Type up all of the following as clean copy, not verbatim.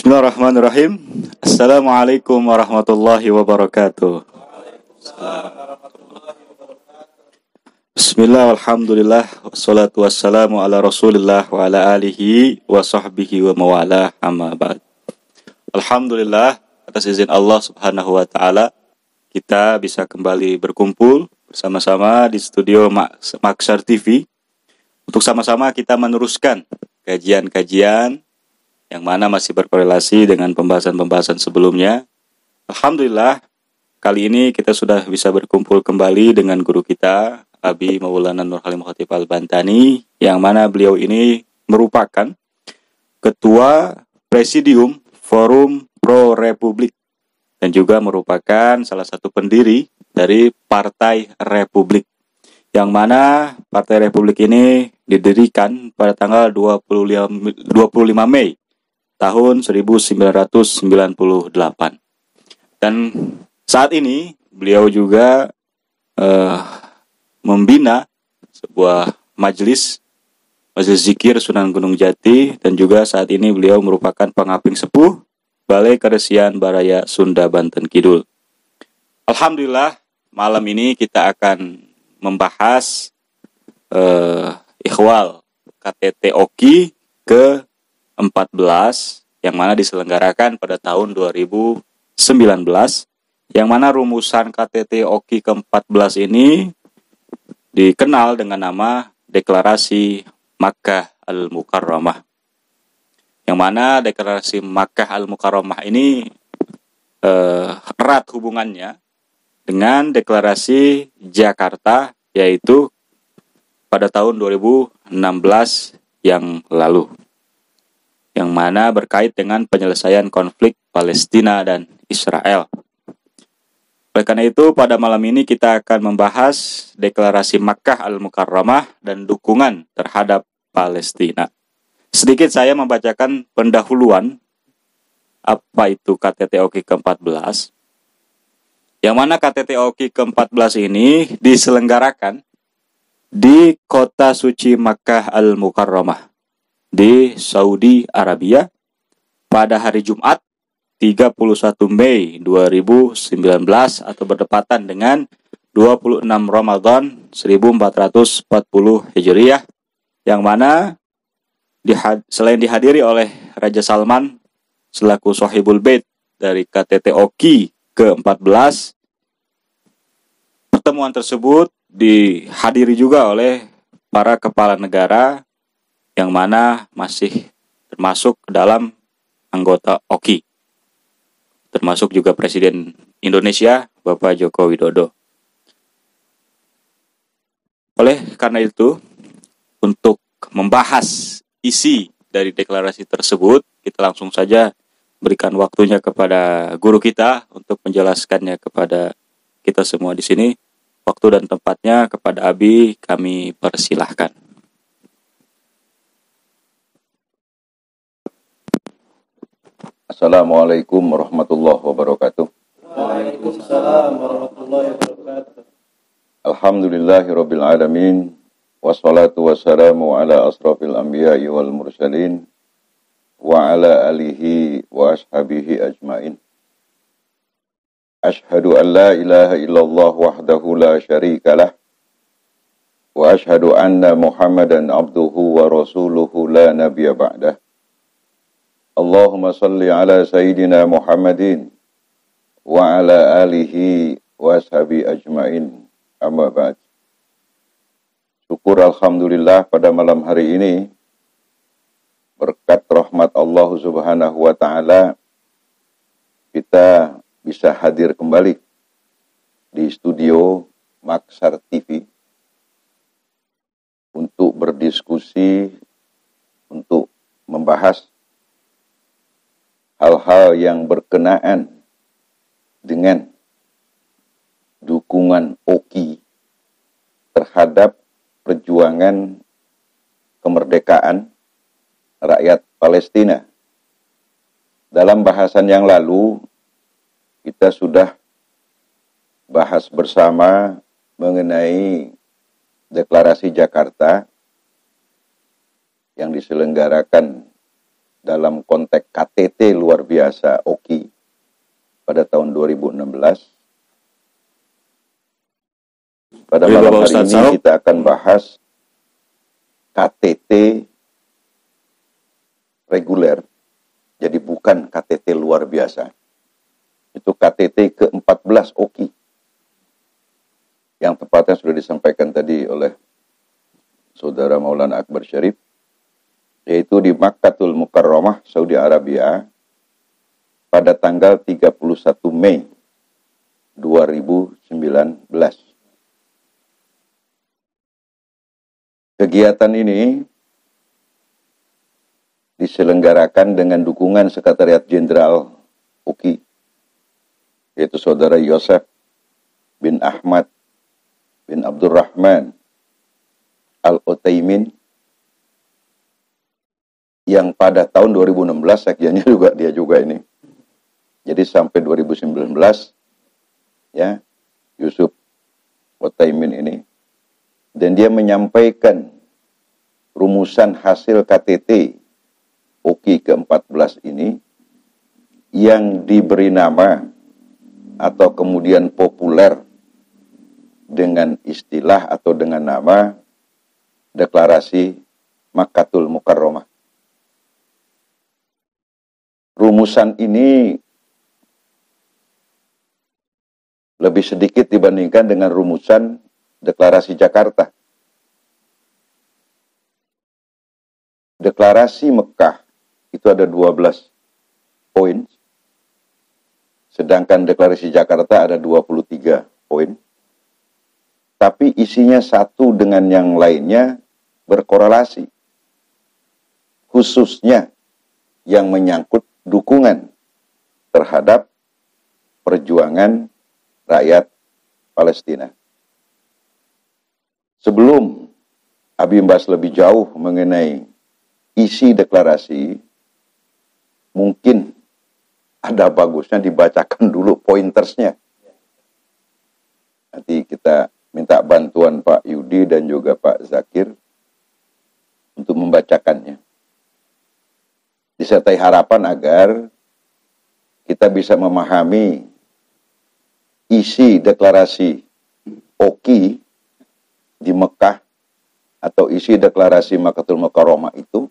Bismillahirrahmanirrahim. Assalamualaikum warahmatullahi wabarakatuh. Bismillah, alhamdulillah, wassalatu wassalamu ala rasulillah wa ala alihi wa sahbihi wa mawalah, amma ba'd. Alhamdulillah, atas izin Allah subhanahu wa ta'ala, kita bisa kembali berkumpul bersama-sama di studio Maksar TV untuk sama-sama kita meneruskan kajian-kajian yang mana masih berkorelasi dengan pembahasan-pembahasan sebelumnya. Alhamdulillah, kali ini kita sudah bisa berkumpul kembali dengan guru kita, Abi Maulana Nur Halim Khatib Al-Bantani, yang mana beliau ini merupakan Ketua Presidium Forum Pro Republik dan juga merupakan salah satu pendiri dari Partai Republik, yang mana Partai Republik ini didirikan pada tanggal 25 Mei tahun 1998. Dan saat ini beliau juga membina sebuah majelis zikir Sunan Gunung Jati, dan juga saat ini beliau merupakan pengaping sepuh Balai Keresian Baraya Sunda Banten Kidul. Alhamdulillah, malam ini kita akan membahas ikhwal KTT OKI ke 14 yang mana diselenggarakan pada tahun 2019, yang mana rumusan KTT OKI ke-14 ini dikenal dengan nama Deklarasi Makkah Al-Mukarramah, yang mana Deklarasi Makkah Al-Mukarramah ini erat hubungannya dengan Deklarasi Jakarta, yaitu pada tahun 2016 yang lalu, yang mana berkait dengan penyelesaian konflik Palestina dan Israel. Oleh karena itu, pada malam ini kita akan membahas Deklarasi Makkah Al-Mukarramah dan dukungan terhadap Palestina. Sedikit saya membacakan pendahuluan apa itu KTT OKI ke-14, yang mana KTT OKI ke-14 ini diselenggarakan di kota suci Makkah Al-Mukarramah di Saudi Arabia pada hari Jumat 31 Mei 2019 atau berdepatan dengan 26 Ramadan 1440 Hijriah, yang mana selain dihadiri oleh Raja Salman selaku Sohibul Bait dari KTT OKI ke-14, pertemuan tersebut dihadiri juga oleh para kepala negara yang mana masih termasuk dalam anggota OKI, termasuk juga Presiden Indonesia Bapak Joko Widodo. Oleh karena itu, untuk membahas isi dari deklarasi tersebut, kita langsung saja berikan waktunya kepada guru kita untuk menjelaskannya kepada kita semua di sini. Waktu dan tempatnya kepada Abi kami persilahkan. Assalamualaikum warahmatullahi wabarakatuh. Waalaikumsalam warahmatullahi wabarakatuh. Alhamdulillahirabbil alamin, wassalatu wassalamu ala asrafil anbiya'i wal mursalin wa ala alihi wa ashabihi ajmain. Ashhadu an la ilaha illallah wahdahu la syarika lah wa ashhadu anna Muhammadan abduhu wa rasuluhu la nabiyya ba'dah. Allahumma salli ala Sayyidina Muhammadin wa ala alihi wa ashabi ajmain, amma ba'd. Syukur alhamdulillah pada malam hari ini, berkat rahmat Allah subhanahu wa ta'ala, kita bisa hadir kembali di studio Maksar TV untuk berdiskusi, untuk membahas hal-hal yang berkenaan dengan dukungan OKI terhadap perjuangan kemerdekaan rakyat Palestina. Dalam bahasan yang lalu, kita sudah bahas bersama mengenai Deklarasi Jakarta yang diselenggarakan dalam konteks KTT luar biasa OKI pada tahun 2016. Pada Baik, malam Bapak hari Ustadz ini Saum. kita akan bahas KTT reguler, jadi bukan KTT luar biasa. Itu KTT ke-14 OKI. Yang tepatnya sudah disampaikan tadi oleh Saudara Maulana Akbar Syarif, yaitu di Makkatul Mukarramah, Saudi Arabia, pada tanggal 31 Mei 2019. Kegiatan ini diselenggarakan dengan dukungan Sekretariat Jenderal UKI, yaitu Saudara Yosef bin Ahmad bin Abdurrahman Al-Utsaimin, yang pada tahun 2016 sekjennya dia juga ini. Jadi sampai 2019 ya, Yusuf Utsaimin ini, dan dia menyampaikan rumusan hasil KTT OKI ke-14 ini yang diberi nama atau kemudian populer dengan istilah atau dengan nama Deklarasi Makkatul Mukarramah. Rumusan ini lebih sedikit dibandingkan dengan rumusan Deklarasi Jakarta. Deklarasi Mekah itu ada 12 poin, sedangkan Deklarasi Jakarta ada 23 poin. Tapi isinya satu dengan yang lainnya berkorelasi, khususnya yang menyangkut dukungan terhadap perjuangan rakyat Palestina. Sebelum Abi membahas lebih jauh mengenai isi deklarasi, mungkin ada bagusnya dibacakan dulu pointersnya. Nanti kita minta bantuan Pak Yudi dan juga Pak Zakir untuk membacakannya. Disertai harapan agar kita bisa memahami isi deklarasi OKI di Mekah atau isi deklarasi Makkatul Mukarramah itu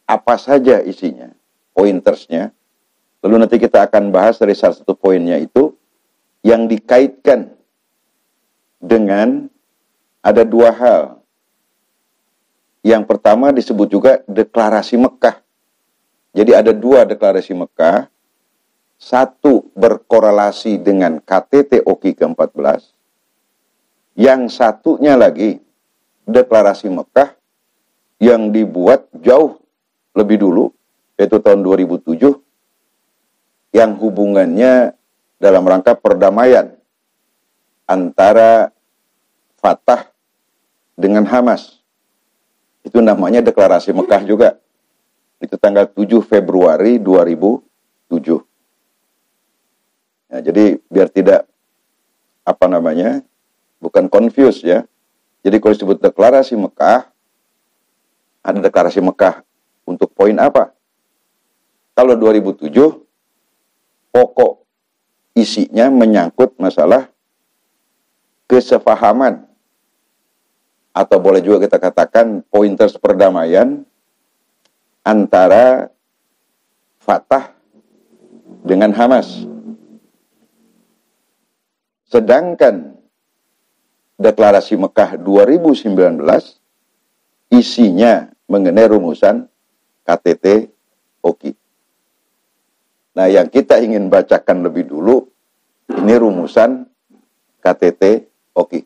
apa saja isinya, pointersnya. Lalu nanti kita akan bahas dari salah satu poinnya itu yang dikaitkan dengan ada dua hal. Yang pertama disebut juga deklarasi Mekah. Jadi ada dua deklarasi Mekah. Satu berkorelasi dengan KTT OKI ke-14. Yang satunya lagi deklarasi Mekah yang dibuat jauh lebih dulu, yaitu tahun 2007, yang hubungannya dalam rangka perdamaian antara Fatah dengan Hamas. Itu namanya deklarasi Mekah juga. Itu tanggal 7 Februari 2007. Nah, jadi biar tidak bukan confuse ya. Jadi kalau disebut deklarasi Mekah, ada deklarasi Mekah untuk poin apa? Kalau 2007, pokok isinya menyangkut masalah kesepahaman, atau boleh juga kita katakan pointers perdamaian antara Fatah dengan Hamas. Sedangkan deklarasi Mekah 2019 isinya mengenai rumusan KTT OKI. Nah, yang kita ingin bacakan lebih dulu ini rumusan KTT OKI.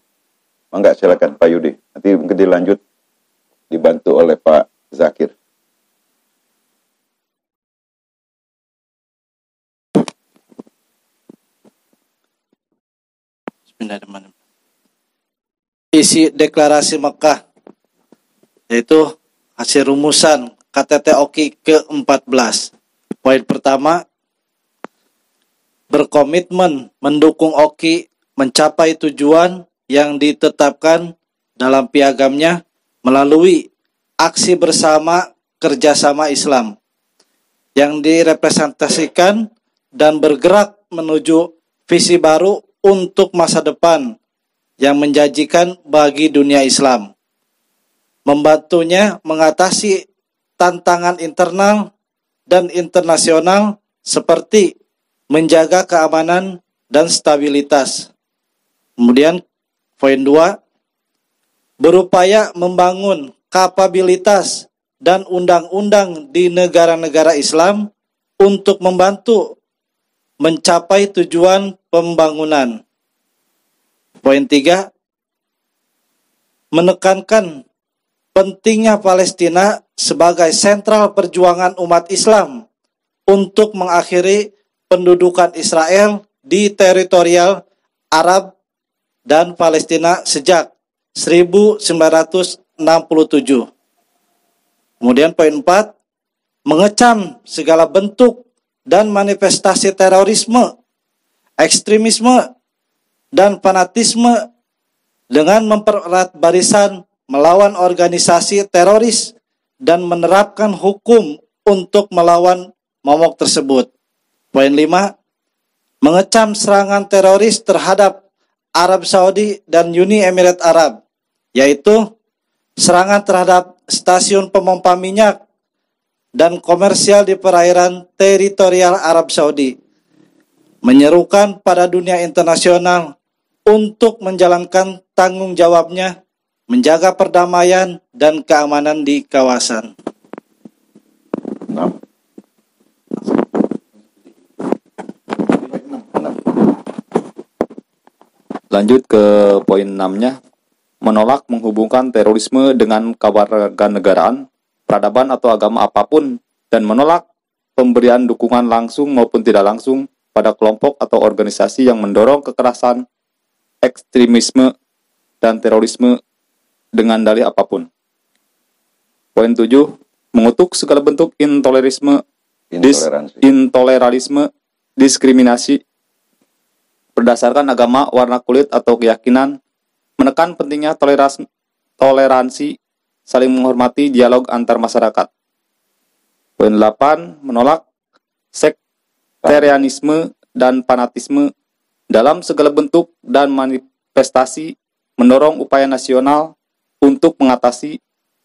Enggak, silakan Pak Yudi. Nanti mungkin dilanjut dibantu oleh Pak Zakir. Bismillahirrahmanirrahim. Isi deklarasi Mekah, yaitu hasil rumusan KTT OKI ke-14. Poin pertama, berkomitmen mendukung OKI mencapai tujuan yang ditetapkan dalam piagamnya melalui aksi bersama kerjasama Islam yang direpresentasikan dan bergerak menuju visi baru untuk masa depan yang menjanjikan bagi dunia Islam. Membantunya mengatasi tantangan internal dan internasional seperti menjaga keamanan dan stabilitas. Kemudian poin 2, berupaya membangun kapabilitas dan undang-undang di negara-negara Islam untuk membantu mencapai tujuan pembangunan. Poin 3, menekankan pentingnya Palestina sebagai sentral perjuangan umat Islam untuk mengakhiri pendudukan Israel di teritorial Arab dan Palestina sejak 1967. Kemudian poin 4, mengecam segala bentuk dan manifestasi terorisme, ekstremisme, dan fanatisme dengan mempererat barisan melawan organisasi teroris dan menerapkan hukum untuk melawan momok tersebut. Poin 5, mengecam serangan teroris terhadap Arab Saudi dan Uni Emirat Arab, yaitu serangan terhadap stasiun pemompa minyak dan komersial di perairan teritorial Arab Saudi. Menyerukan pada dunia internasional untuk menjalankan tanggung jawabnya menjaga perdamaian dan keamanan di kawasan. 6. Lanjut ke poin 6-nya, menolak menghubungkan terorisme dengan kewarganegaraan, peradaban atau agama apapun, dan menolak pemberian dukungan langsung maupun tidak langsung pada kelompok atau organisasi yang mendorong kekerasan, ekstremisme, dan terorisme dengan dalih apapun. Poin 7, mengutuk segala bentuk intoleransi, diskriminasi berdasarkan agama, warna kulit, atau keyakinan, menekan pentingnya toleransi, saling menghormati dialog antar masyarakat. Poin 8, menolak sektarianisme dan fanatisme dalam segala bentuk dan manifestasi, mendorong upaya nasional untuk mengatasi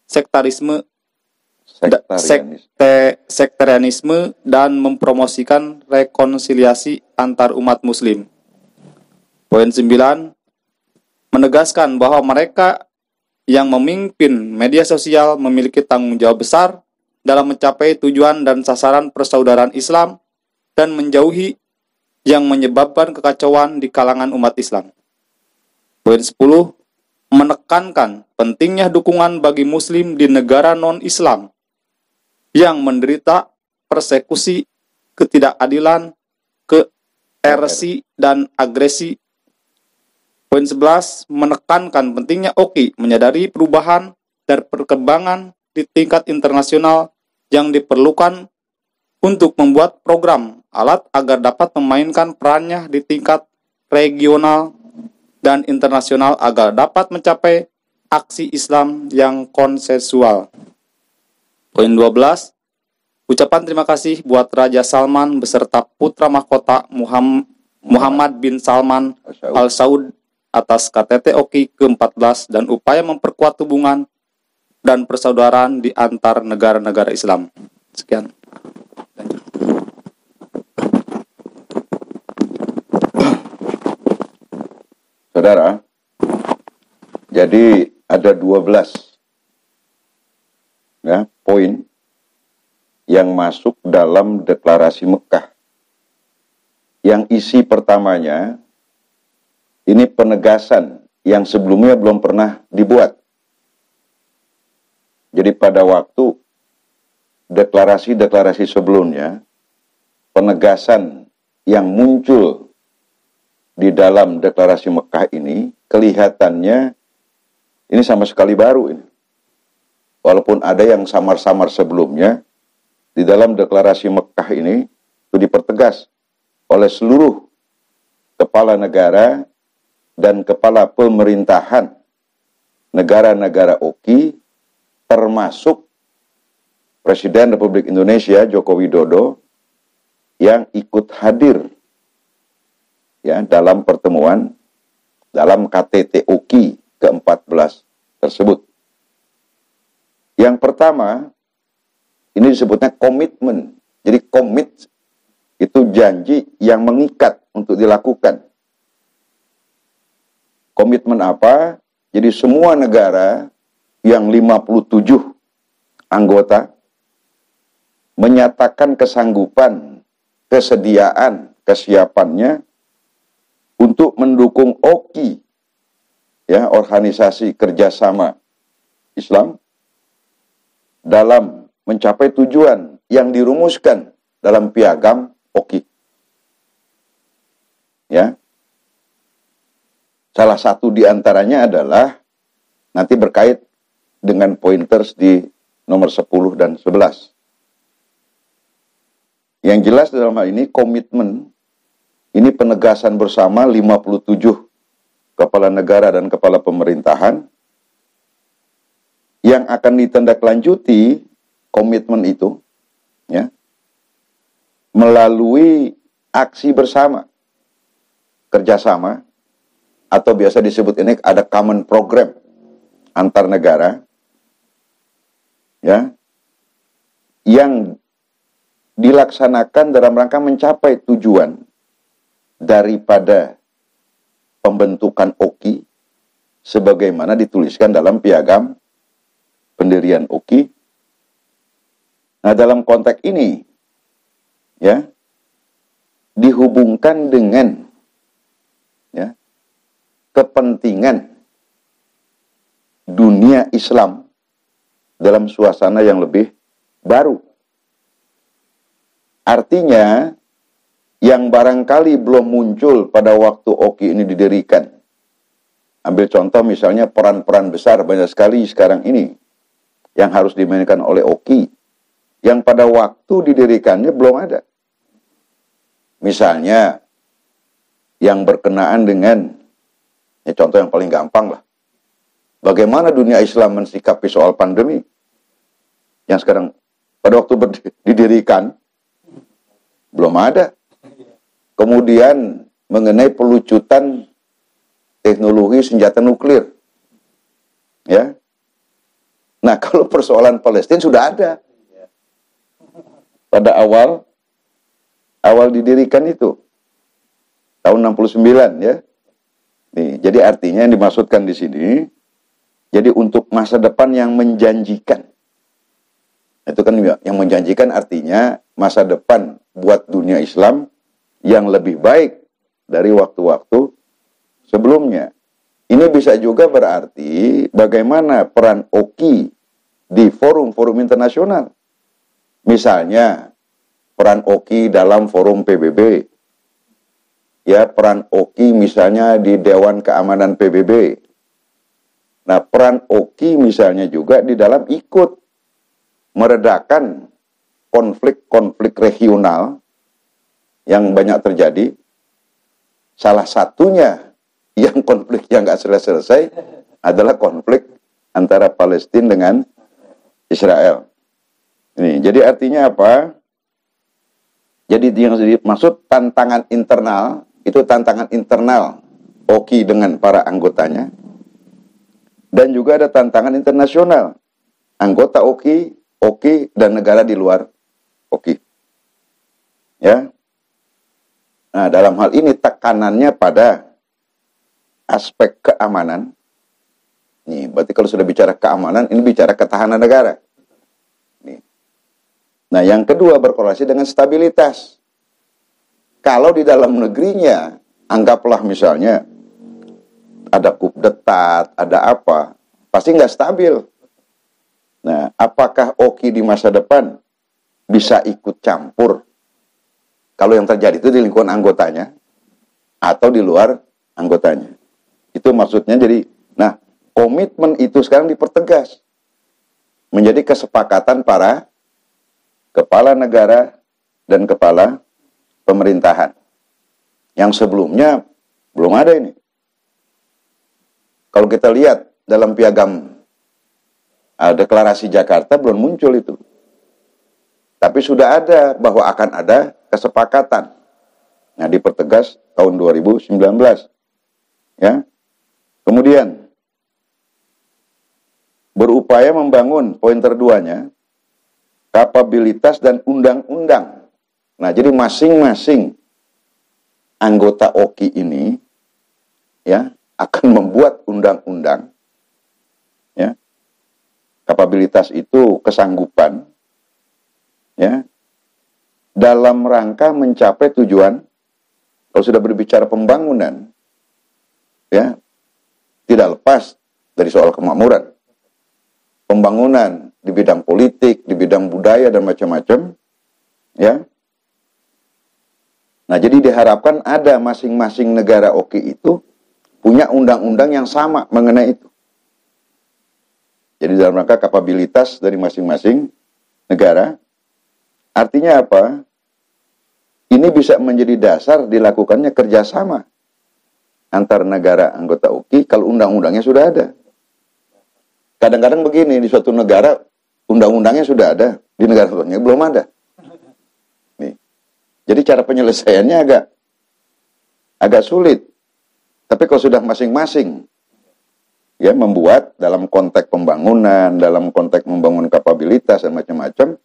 sektarianisme dan mempromosikan rekonsiliasi antar umat muslim. Poin 9, menegaskan bahwa mereka yang memimpin media sosial memiliki tanggung jawab besar dalam mencapai tujuan dan sasaran persaudaraan Islam dan menjauhi yang menyebabkan kekacauan di kalangan umat Islam. Poin 10, menekankan pentingnya dukungan bagi Muslim di negara non-Islam yang menderita persekusi, ketidakadilan, keersi, dan agresi. Poin 11, menekankan pentingnya OKI menyadari perubahan dan perkembangan di tingkat internasional yang diperlukan untuk membuat program alat agar dapat memainkan perannya di tingkat regional dan internasional agar dapat mencapai aksi Islam yang konsensual. Poin 12, ucapan terima kasih buat Raja Salman beserta putra mahkota Muhammad bin Salman Al Saud atas KTT OKI ke-14 dan upaya memperkuat hubungan dan persaudaraan di antar negara-negara Islam. Sekian. Saudara, jadi ada 12 poin yang masuk dalam deklarasi Mekah. Yang isi pertamanya ini penegasan yang sebelumnya belum pernah dibuat. Jadi pada waktu deklarasi-deklarasi sebelumnya, penegasan yang muncul di dalam deklarasi Mekah ini kelihatannya ini sama sekali baru ini. Walaupun ada yang samar-samar sebelumnya, di dalam deklarasi Mekah ini itu dipertegas oleh seluruh kepala negara dan kepala pemerintahan negara-negara OKI, termasuk Presiden Republik Indonesia Joko Widodo yang ikut hadir ya dalam pertemuan dalam KTT UKI ke-14 tersebut. Yang pertama, ini disebutnya komitmen. Jadi komit itu janji yang mengikat untuk dilakukan. Komitmen apa? Jadi semua negara yang 57 anggota menyatakan kesanggupan, kesediaan, kesiapannya untuk mendukung OKI, ya, Organisasi Kerjasama Islam, dalam mencapai tujuan yang dirumuskan dalam piagam OKI. Ya. Salah satu di antaranya adalah nanti berkait dengan pointers di nomor 10 dan 11. Yang jelas dalam hal ini komitmen, ini penegasan bersama 57 kepala negara dan kepala pemerintahan yang akan ditindaklanjuti komitmen itu ya melalui aksi bersama, kerjasama, atau biasa disebut ini ada common program antar negara ya yang dilaksanakan dalam rangka mencapai tujuan daripada pembentukan OKI sebagaimana dituliskan dalam piagam pendirian OKI. Nah, dalam konteks ini ya dihubungkan dengan ya kepentingan dunia Islam dalam suasana yang lebih baru. Artinya yang barangkali belum muncul pada waktu OKI ini didirikan. Ambil contoh misalnya peran-peran besar banyak sekali sekarang ini yang harus dimainkan oleh OKI yang pada waktu didirikannya belum ada. Misalnya yang berkenaan dengan contoh yang paling gampang lah. Bagaimana dunia Islam mensikapi soal pandemi yang sekarang pada waktu didirikan belum ada. Kemudian mengenai pelucutan teknologi senjata nuklir. Ya. Nah, kalau persoalan Palestina sudah ada. Pada awal didirikan itu. Tahun 69 ya. Nih, jadi artinya yang dimaksudkan di sini, jadi untuk masa depan yang menjanjikan. Itu kan yang menjanjikan artinya masa depan buat dunia Islam yang lebih baik dari waktu-waktu sebelumnya. Ini bisa juga berarti bagaimana peran OKI di forum-forum internasional. Misalnya peran OKI dalam forum PBB. Ya, peran OKI misalnya di Dewan Keamanan PBB. Nah, peran OKI misalnya juga di dalam ikut meredakan konflik-konflik regional yang banyak terjadi. Salah satunya yang konflik yang nggak selesai adalah konflik antara Palestina dengan Israel. Ini, jadi artinya apa? Jadi yang dimaksud tantangan internal, itu tantangan internal OKI dengan para anggotanya. Dan juga ada tantangan internasional. Anggota OKI dan negara di luar OKI. Ya. Nah, dalam hal ini tekanannya pada aspek keamanan. Nih, berarti kalau sudah bicara keamanan, ini bicara ketahanan negara. Nih. Nah, yang kedua berkorelasi dengan stabilitas. Kalau di dalam negerinya, anggaplah misalnya ada kudeta, ada apa, pasti nggak stabil. Nah, apakah OKI di masa depan bisa ikut campur kalau yang terjadi itu di lingkungan anggotanya atau di luar anggotanya? Itu maksudnya. Jadi, nah, komitmen itu sekarang dipertegas menjadi kesepakatan para kepala negara dan kepala pemerintahan. Yang sebelumnya belum ada ini. Kalau kita lihat dalam piagam deklarasi Jakarta belum muncul itu. Tapi sudah ada bahwa akan ada kesepakatan. Nah, dipertegas tahun 2019. Ya. Kemudian berupaya membangun poin terduanya kapabilitas dan undang-undang. Nah, jadi masing-masing anggota OKI ini ya akan membuat undang-undang. Ya. Kapabilitas itu kesanggupan ya dalam rangka mencapai tujuan. Kalau sudah berbicara pembangunan ya tidak lepas dari soal kemakmuran. Pembangunan di bidang politik, di bidang budaya dan macam-macam ya. Nah, jadi diharapkan ada masing-masing negara OKI itu punya undang-undang yang sama mengenai itu. Jadi dalam rangka kapabilitas dari masing-masing negara. Artinya apa? Ini bisa menjadi dasar dilakukannya kerjasama antar negara anggota OKI kalau undang-undangnya sudah ada. Kadang-kadang begini, di suatu negara undang-undangnya sudah ada, di negara lainnya belum ada. Nih. Jadi cara penyelesaiannya agak sulit. Tapi kalau sudah masing-masing ya membuat dalam konteks pembangunan, dalam konteks membangun kapabilitas dan macam-macam,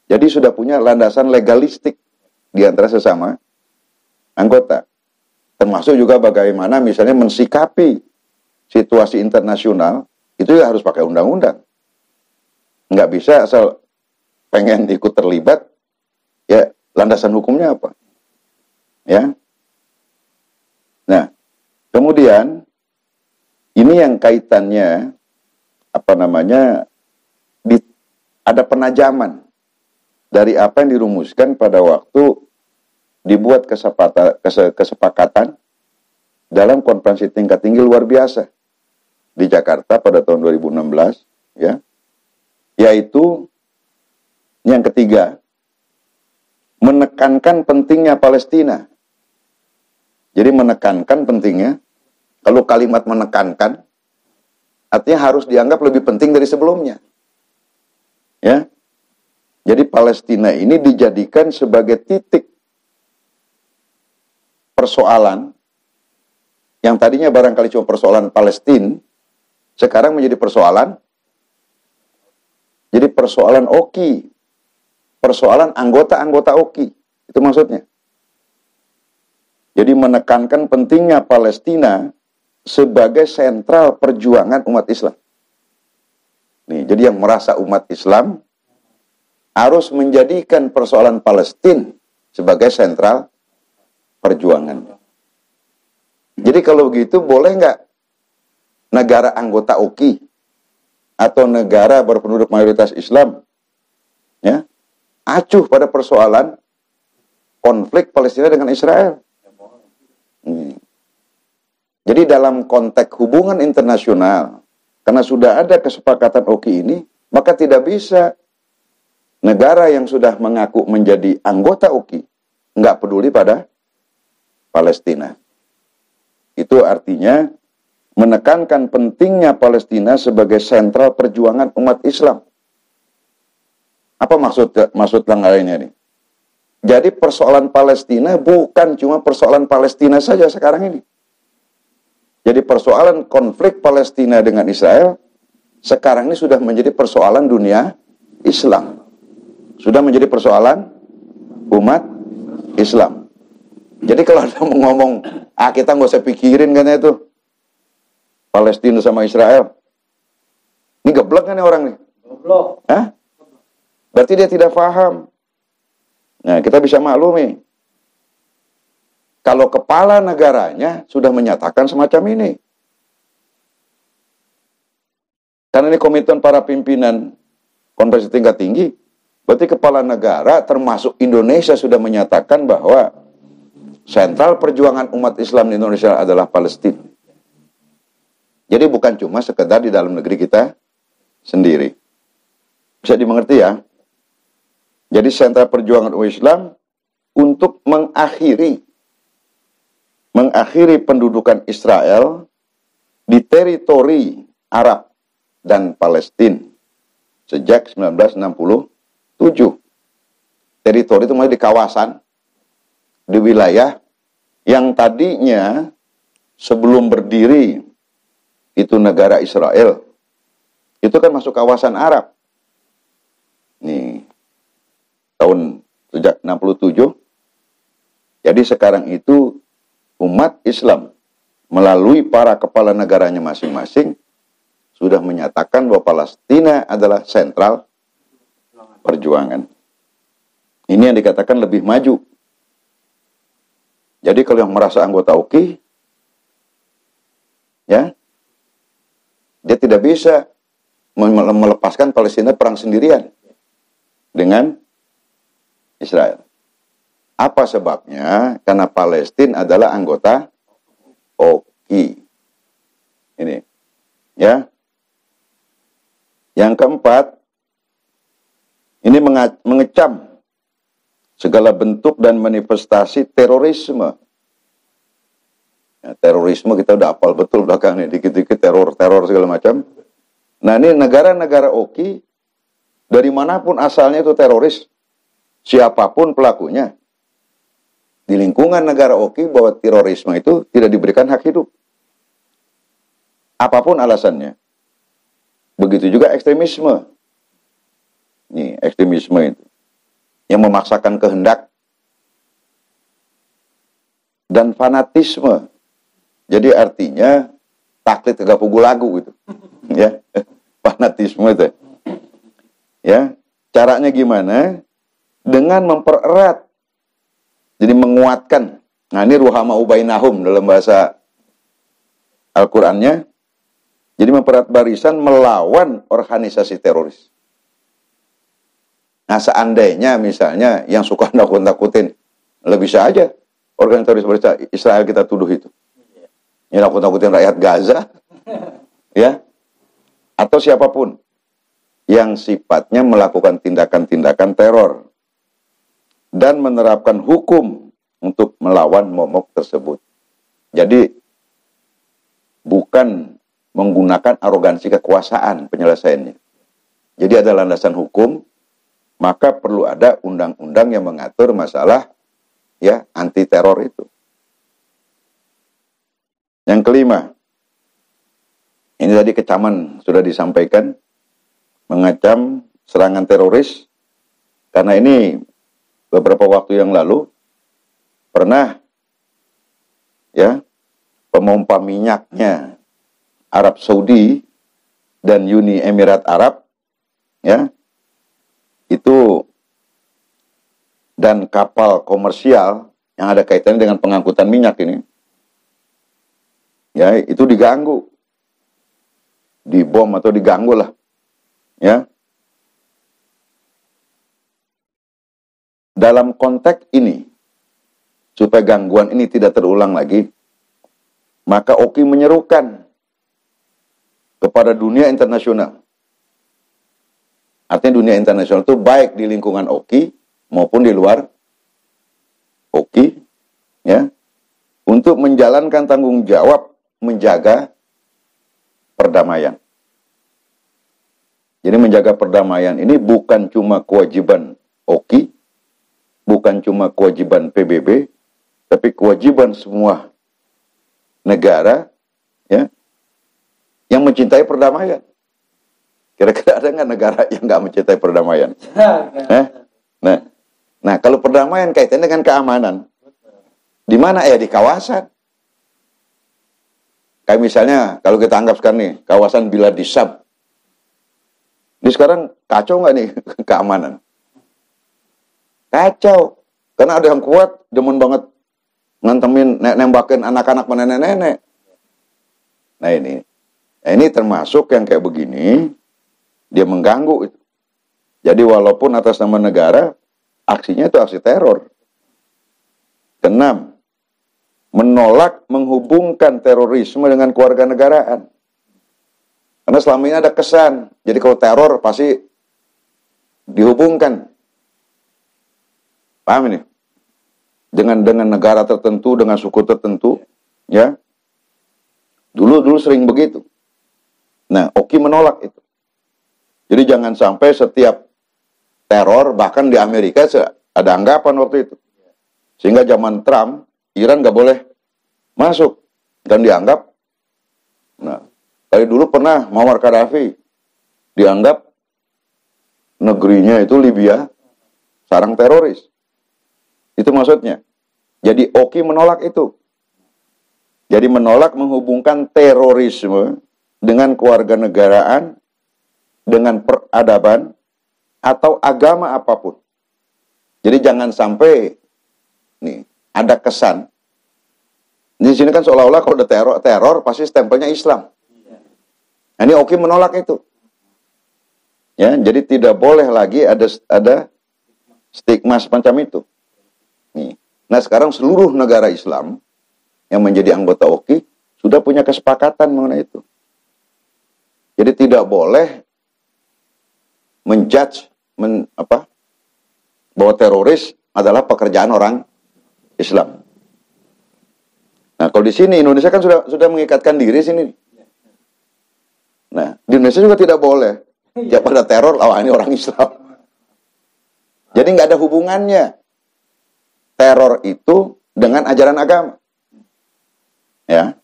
jadi sudah punya landasan legalistik di antara sesama anggota. Termasuk juga bagaimana misalnya mensikapi situasi internasional, itu ya harus pakai undang-undang. Nggak bisa asal pengen ikut terlibat, ya landasan hukumnya apa? Ya. Nah, kemudian ini yang kaitannya ada penajaman dari apa yang dirumuskan pada waktu dibuat kesepakatan dalam konferensi tingkat tinggi luar biasa di Jakarta pada tahun 2016 ya, yaitu yang ketiga menekankan pentingnya Palestina. Jadi menekankan pentingnya, kalau kalimat menekankan artinya harus dianggap lebih penting dari sebelumnya. Ya. Jadi Palestina ini dijadikan sebagai titik persoalan yang tadinya barangkali cuma persoalan Palestina, sekarang menjadi persoalan OKI, persoalan anggota-anggota OKI, itu maksudnya. Jadi menekankan pentingnya Palestina sebagai sentral perjuangan umat Islam. Nih, jadi yang merasa umat Islam harus menjadikan persoalan Palestina sebagai sentral perjuangan. Jadi kalau begitu boleh nggak negara anggota OKI atau negara berpenduduk mayoritas Islam ya acuh pada persoalan konflik Palestina dengan Israel? Jadi dalam konteks hubungan internasional, karena sudah ada kesepakatan OKI ini, maka tidak bisa negara yang sudah mengaku menjadi anggota OKI nggak peduli pada Palestina. Itu artinya menekankan pentingnya Palestina sebagai sentral perjuangan umat Islam. Apa maksud lainnya nih? Jadi persoalan Palestina bukan cuma persoalan Palestina saja sekarang ini. Jadi persoalan konflik Palestina dengan Israel sekarang ini sudah menjadi persoalan dunia Islam. Sudah menjadi persoalan umat Islam. Jadi kalau ada mau ngomong, kita nggak usah pikirin kan itu Palestina sama Israel. Ini geblek kan nih orang nih? Geblek. Hah? Berarti dia tidak paham. Nah, kita bisa maklumi. Kalau kepala negaranya sudah menyatakan semacam ini. Karena ini komitmen para pimpinan konferensi tingkat tinggi, berarti kepala negara termasuk Indonesia sudah menyatakan bahwa sentral perjuangan umat Islam di Indonesia adalah Palestina. Jadi bukan cuma sekedar di dalam negeri kita sendiri. Bisa dimengerti ya? Jadi sentral perjuangan umat Islam untuk mengakhiri pendudukan Israel di teritori Arab dan Palestina sejak 1967. teritori itu maksudnya di kawasan, di wilayah yang tadinya sebelum berdiri itu negara Israel, itu kan masuk kawasan Arab. Nih, tahun sejak 67. Jadi sekarang itu umat Islam melalui para kepala negaranya masing-masing sudah menyatakan bahwa Palestina adalah sentral perjuangan. Ini yang dikatakan lebih maju. Jadi kalau yang merasa anggota OKI, ya, dia tidak bisa melepaskan Palestina perang sendirian dengan Israel. Apa sebabnya? Karena Palestina adalah anggota OKI. Ini, ya. Yang keempat, ini mengecam segala bentuk dan manifestasi terorisme. Ya, terorisme kita udah hafal betul belakang ini, dikit-dikit teror segala macam. Nah ini negara-negara OKI, dari manapun asalnya itu teroris, siapapun pelakunya, di lingkungan negara OKI bahwa terorisme itu tidak diberikan hak hidup. Apapun alasannya. Begitu juga ekstremisme. Nih, ekstremisme itu. Yang memaksakan kehendak. Dan fanatisme. Jadi artinya taklid 30 lagu gitu. Ya, fanatisme itu. Ya, caranya gimana? Dengan mempererat. Jadi menguatkan. Nah, ini ruhama ubainahum dalam bahasa Al-Qur'annya. Jadi mempererat barisan melawan organisasi teroris. Nah, seandainya misalnya yang suka nakut-nakutin, lebih bisa aja organisasi teroris Israel kita tuduh itu. Yang nakut-nakutin rakyat Gaza, ya, atau siapapun yang sifatnya melakukan tindakan-tindakan teror dan menerapkan hukum untuk melawan momok tersebut. Jadi bukan menggunakan arogansi kekuasaan penyelesaiannya. Jadi ada landasan hukum, maka perlu ada undang-undang yang mengatur masalah ya anti teror itu. Yang kelima, ini tadi kecaman sudah disampaikan, mengecam serangan teroris, karena ini beberapa waktu yang lalu pernah ya pemompa minyaknya Arab Saudi dan Uni Emirat Arab ya itu dan kapal komersial yang ada kaitannya dengan pengangkutan minyak ini ya itu diganggu, dibom atau diganggu lah ya. Dalam konteks ini supaya gangguan ini tidak terulang lagi, maka OKI menyerukan kepada dunia internasional. Artinya dunia internasional itu baik di lingkungan OKI maupun di luar OKI, ya, untuk menjalankan tanggung jawab menjaga perdamaian. Jadi menjaga perdamaian ini bukan cuma kewajiban OKI, bukan cuma kewajiban PBB, tapi kewajiban semua negara, ya, yang mencintai perdamaian. Kira-kira ada nggak negara yang nggak mencintai perdamaian? Nah, kalau perdamaian kaitannya dengan keamanan, di mana ya di kawasan? Kayak misalnya kalau kita anggap sekarang nih kawasan Bilad Syam, ini sekarang kacau nggak nih keamanan? Kacau, karena ada yang kuat, demen banget ngantemin, nembakin anak-anak nenek-nenek. Nah ini termasuk yang kayak begini, dia mengganggu itu. Jadi walaupun atas nama negara, aksinya itu aksi teror. Keenam, menolak menghubungkan terorisme dengan kewarganegaraan. Karena selama ini ada kesan, jadi kalau teror pasti dihubungkan. Paham ini? Dengan negara tertentu, dengan suku tertentu, ya. Dulu sering begitu. Nah, OKI menolak itu. Jadi jangan sampai setiap teror, bahkan di Amerika Ada anggapan waktu itu. Sehingga zaman Trump, Iran nggak boleh masuk. Dan dianggap, nah, dari dulu pernah Muammar Gaddafi dianggap negerinya itu Libya sarang teroris. Itu maksudnya. Jadi Oki menolak itu. Jadi menolak menghubungkan terorisme dengan kewarganegaraan, dengan peradaban, atau agama apapun. Jadi jangan sampai nih ada kesan. Di sini kan seolah-olah kalau ada teror pasti stempelnya Islam. Nah, ini Oki menolak itu. Ya, jadi tidak boleh lagi ada stigma semacam itu. Nih. Nah, sekarang seluruh negara Islam yang menjadi anggota Oki sudah punya kesepakatan mengenai itu. Jadi tidak boleh menjudge bahwa teroris adalah pekerjaan orang Islam. Nah, kalau di sini Indonesia kan sudah mengikatkan diri sini. Nah, di Indonesia juga tidak boleh. Ya pada teror, ini orang Islam. Jadi nggak ada hubungannya teror itu dengan ajaran agama. Ya.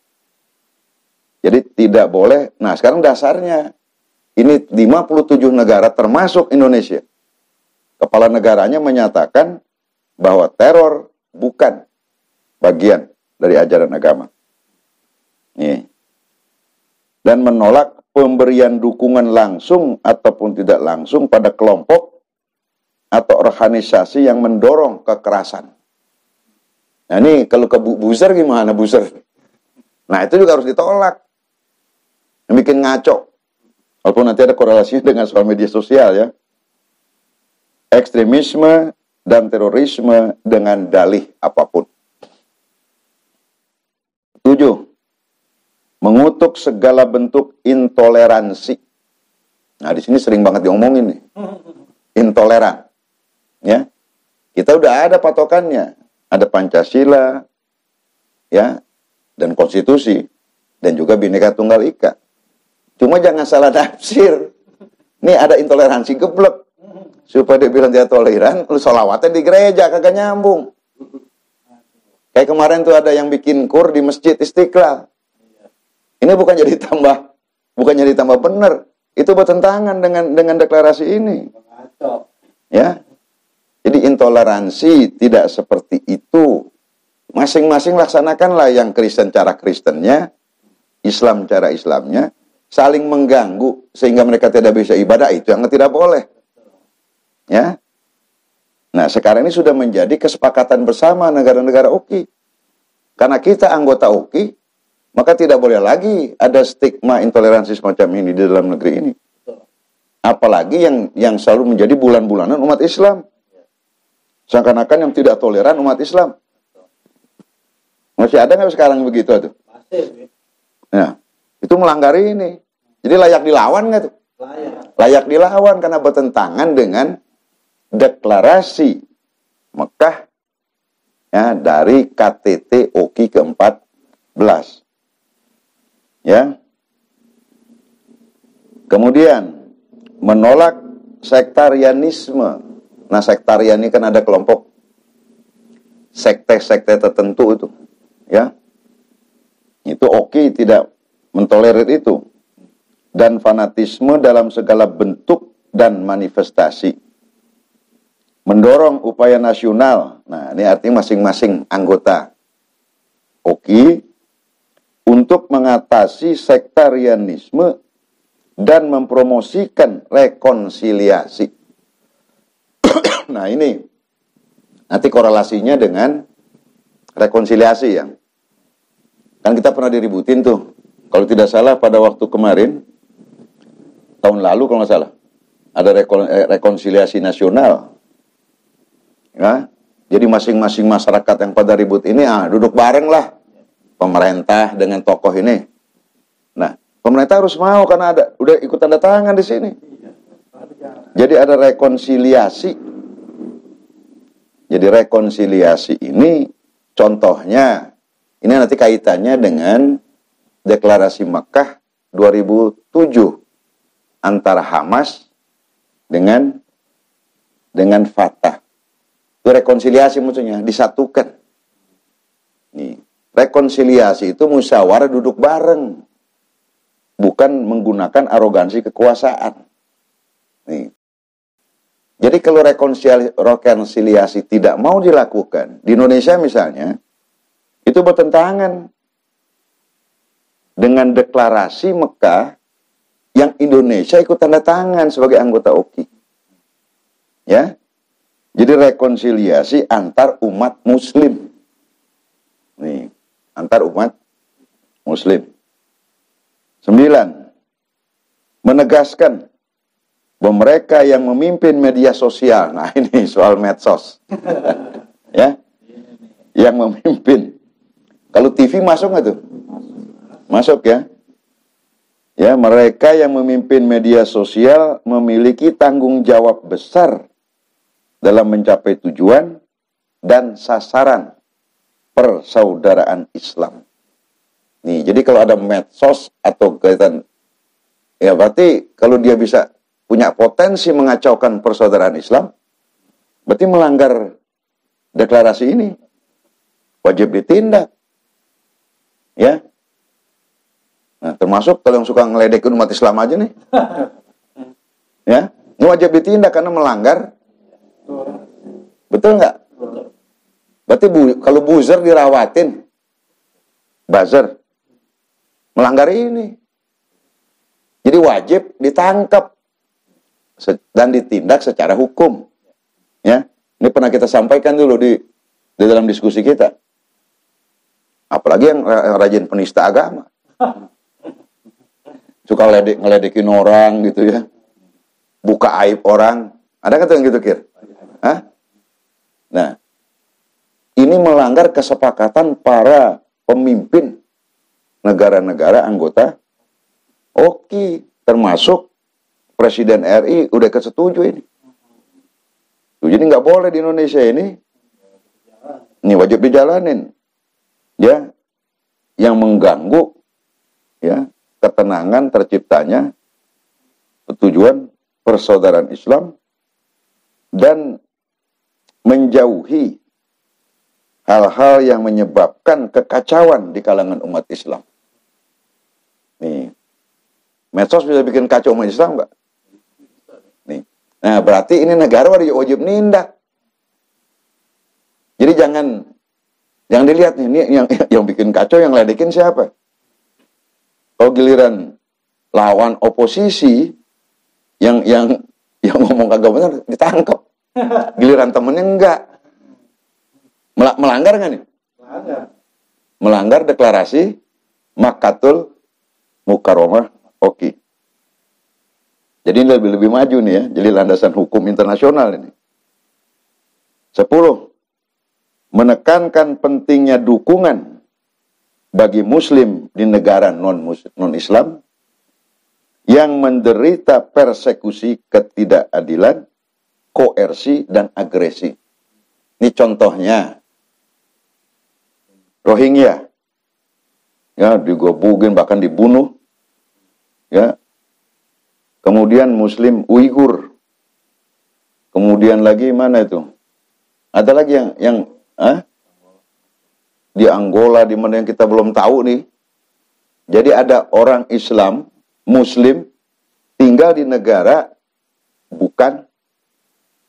Jadi tidak boleh. Nah, sekarang dasarnya ini 57 negara termasuk Indonesia. Kepala negaranya menyatakan bahwa teror bukan bagian dari ajaran agama. Nih. Dan menolak pemberian dukungan langsung ataupun tidak langsung pada kelompok atau organisasi yang mendorong kekerasan. Nah ini kalau ke buzzer gimana buzzer? Nah itu juga harus ditolak. Yang bikin ngaco. Walaupun nanti ada korelasinya dengan soal media sosial ya. Ekstremisme dan terorisme dengan dalih apapun. 7. Mengutuk segala bentuk intoleransi. Nah, di sini sering banget diomongin nih. Intoleran. Ya. Kita udah ada patokannya. Ada Pancasila, ya, dan konstitusi, dan juga Bhinneka Tunggal Ika. Cuma jangan salah tafsir. Nih ada intoleransi geblek. Supaya dia bilang dia toleran, lu sholawatnya di gereja, kagak nyambung. Kayak kemarin tuh ada yang bikin kur di Masjid Istiqlal. Ini bukan jadi tambah benar. Itu bertentangan dengan deklarasi ini. Ya. Jadi intoleransi tidak seperti itu. Masing-masing laksanakanlah yang Kristen cara Kristennya, Islam cara Islamnya, saling mengganggu sehingga mereka tidak bisa ibadah, itu yang tidak boleh. Ya. Nah, sekarang ini sudah menjadi kesepakatan bersama negara-negara Oki. Karena kita anggota Oki, maka tidak boleh lagi ada stigma intoleransi semacam ini di dalam negeri ini. Apalagi yang selalu menjadi bulan-bulanan umat Islam. Seakan-akan yang tidak toleran umat Islam. Masih ada nggak sekarang begitu tuh? Masih. Nah, itu melanggar ini. Jadi layak dilawan nggak tuh? Layak dilawan karena bertentangan dengan deklarasi Mekah ya, dari KTT Oki ke-14. Ya. Kemudian menolak sektarianisme. Nah, sektarian ini kan ada kelompok sekte-sekte tertentu itu, ya. Itu Oki tidak mentolerir itu. Dan fanatisme dalam segala bentuk dan manifestasi. Mendorong upaya nasional. Nah, ini artinya masing-masing anggota Oki untuk mengatasi sektarianisme dan mempromosikan rekonsiliasi. Nah, ini nanti korelasinya dengan rekonsiliasi ya. Kan kita pernah diributin tuh. Kalau tidak salah pada waktu kemarin, tahun lalu kalau nggak salah, ada rekonsiliasi nasional. Ya, jadi masing-masing masyarakat yang pada ribut ini, duduk bareng lah. Pemerintah dengan tokoh ini. Nah, pemerintah harus mau karena udah ikut tanda tangan di sini. Jadi ada rekonsiliasi. Jadi rekonsiliasi ini contohnya, ini nanti kaitannya dengan deklarasi Makkah 2007 antara Hamas dengan Fatah. Itu rekonsiliasi maksudnya, disatukan. Nih, rekonsiliasi itu musyawarah duduk bareng. Bukan menggunakan arogansi kekuasaan. Nih. Jadi kalau rekonsiliasi tidak mau dilakukan, di Indonesia misalnya, itu bertentangan dengan deklarasi Mekah yang Indonesia ikut tanda tangan sebagai anggota OKI. Ya. Jadi rekonsiliasi antar umat muslim. Nih, antar umat muslim. 9. Menegaskan bahwa mereka yang memimpin media sosial, nah ini soal medsos, ya, yang memimpin. Kalau TV masuk nggak tuh? Masuk ya. Ya, mereka yang memimpin media sosial memiliki tanggung jawab besar dalam mencapai tujuan dan sasaran persaudaraan Islam. Nih, jadi kalau ada medsos atau kaitan, ya berarti kalau dia bisa punya potensi mengacaukan persaudaraan Islam, berarti melanggar deklarasi ini. Wajib ditindak. Ya. Nah, termasuk kalau yang suka ngeledekin umat Islam aja nih. Ya, ini wajib ditindak karena melanggar. Betul nggak? Berarti kalau buzzer dirawatin, buzzer melanggar ini. Jadi wajib ditangkap dan ditindak secara hukum. Ya, ini pernah kita sampaikan dulu di dalam diskusi kita. Apalagi yang rajin penista agama. Suka ngeledekin orang gitu ya. Buka aib orang. Ada kan yang gitu, Kir? Hah? Nah, ini melanggar kesepakatan para pemimpin negara-negara anggota OKI, termasuk Presiden RI udah kesetuju ini. Jadi nggak boleh di Indonesia ini wajib dijalanin. Ya, yang mengganggu ya ketenangan terciptanya tujuan persaudaraan Islam dan menjauhi hal-hal yang menyebabkan kekacauan di kalangan umat Islam. Nih, medsos bisa bikin kacau umat Islam nggak? Nih, nah berarti ini negara wajib nindak. Jadi jangan dilihat nih, ini yang bikin kacau, yang ledekin siapa? Kalau giliran lawan oposisi yang ngomong kagak benar ditangkap. Giliran temennya enggak. Melanggar nggak nih? Melanggar deklarasi Makkatul Mukarramah OKI. Jadi ini lebih maju nih ya. Jadi landasan hukum internasional ini. 10. Menekankan pentingnya dukungan bagi Muslim di negara non-Islam yang menderita persekusi, ketidakadilan, koersi, dan agresi. Ini contohnya. Rohingya. Ya, digebukin, bahkan dibunuh. Ya. Kemudian Muslim Uighur. Kemudian lagi mana itu? Ada lagi yang di Angola, di mana yang kita belum tahu nih. Jadi ada orang Islam, Muslim, tinggal di negara bukan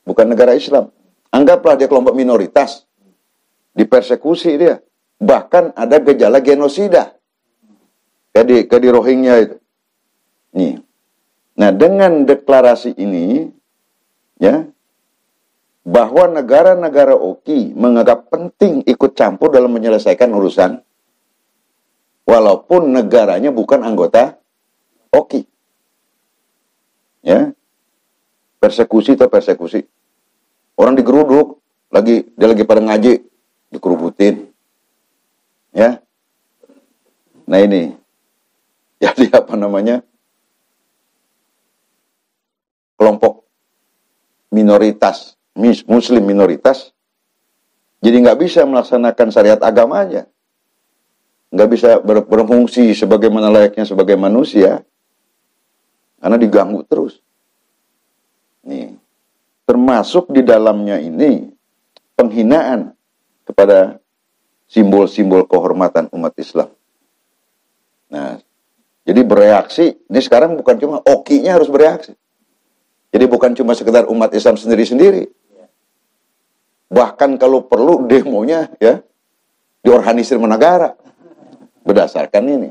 negara Islam. Anggaplah dia kelompok minoritas, dipersekusi dia. Bahkan ada gejala genosida. Kayak di Rohingya itu. Nih. Nah, dengan deklarasi ini, ya, bahwa negara-negara OKI menganggap penting ikut campur dalam menyelesaikan urusan, walaupun negaranya bukan anggota OKI. Ya, persekusi atau persekusi. Orang digeruduk, dia lagi pada ngaji, dikerubutin. Ya. Nah ini, jadi apa namanya? Kelompok minoritas, Muslim minoritas, jadi nggak bisa melaksanakan syariat agamanya, nggak bisa berfungsi sebagaimana layaknya sebagai manusia, karena diganggu terus. Nih, termasuk di dalamnya ini penghinaan kepada simbol-simbol kehormatan umat Islam. Nah, jadi bereaksi, ini sekarang bukan cuma OKI-nya harus bereaksi. Jadi bukan cuma sekedar umat Islam sendiri-sendiri. Bahkan kalau perlu demonya ya diorganisir negara berdasarkan ini.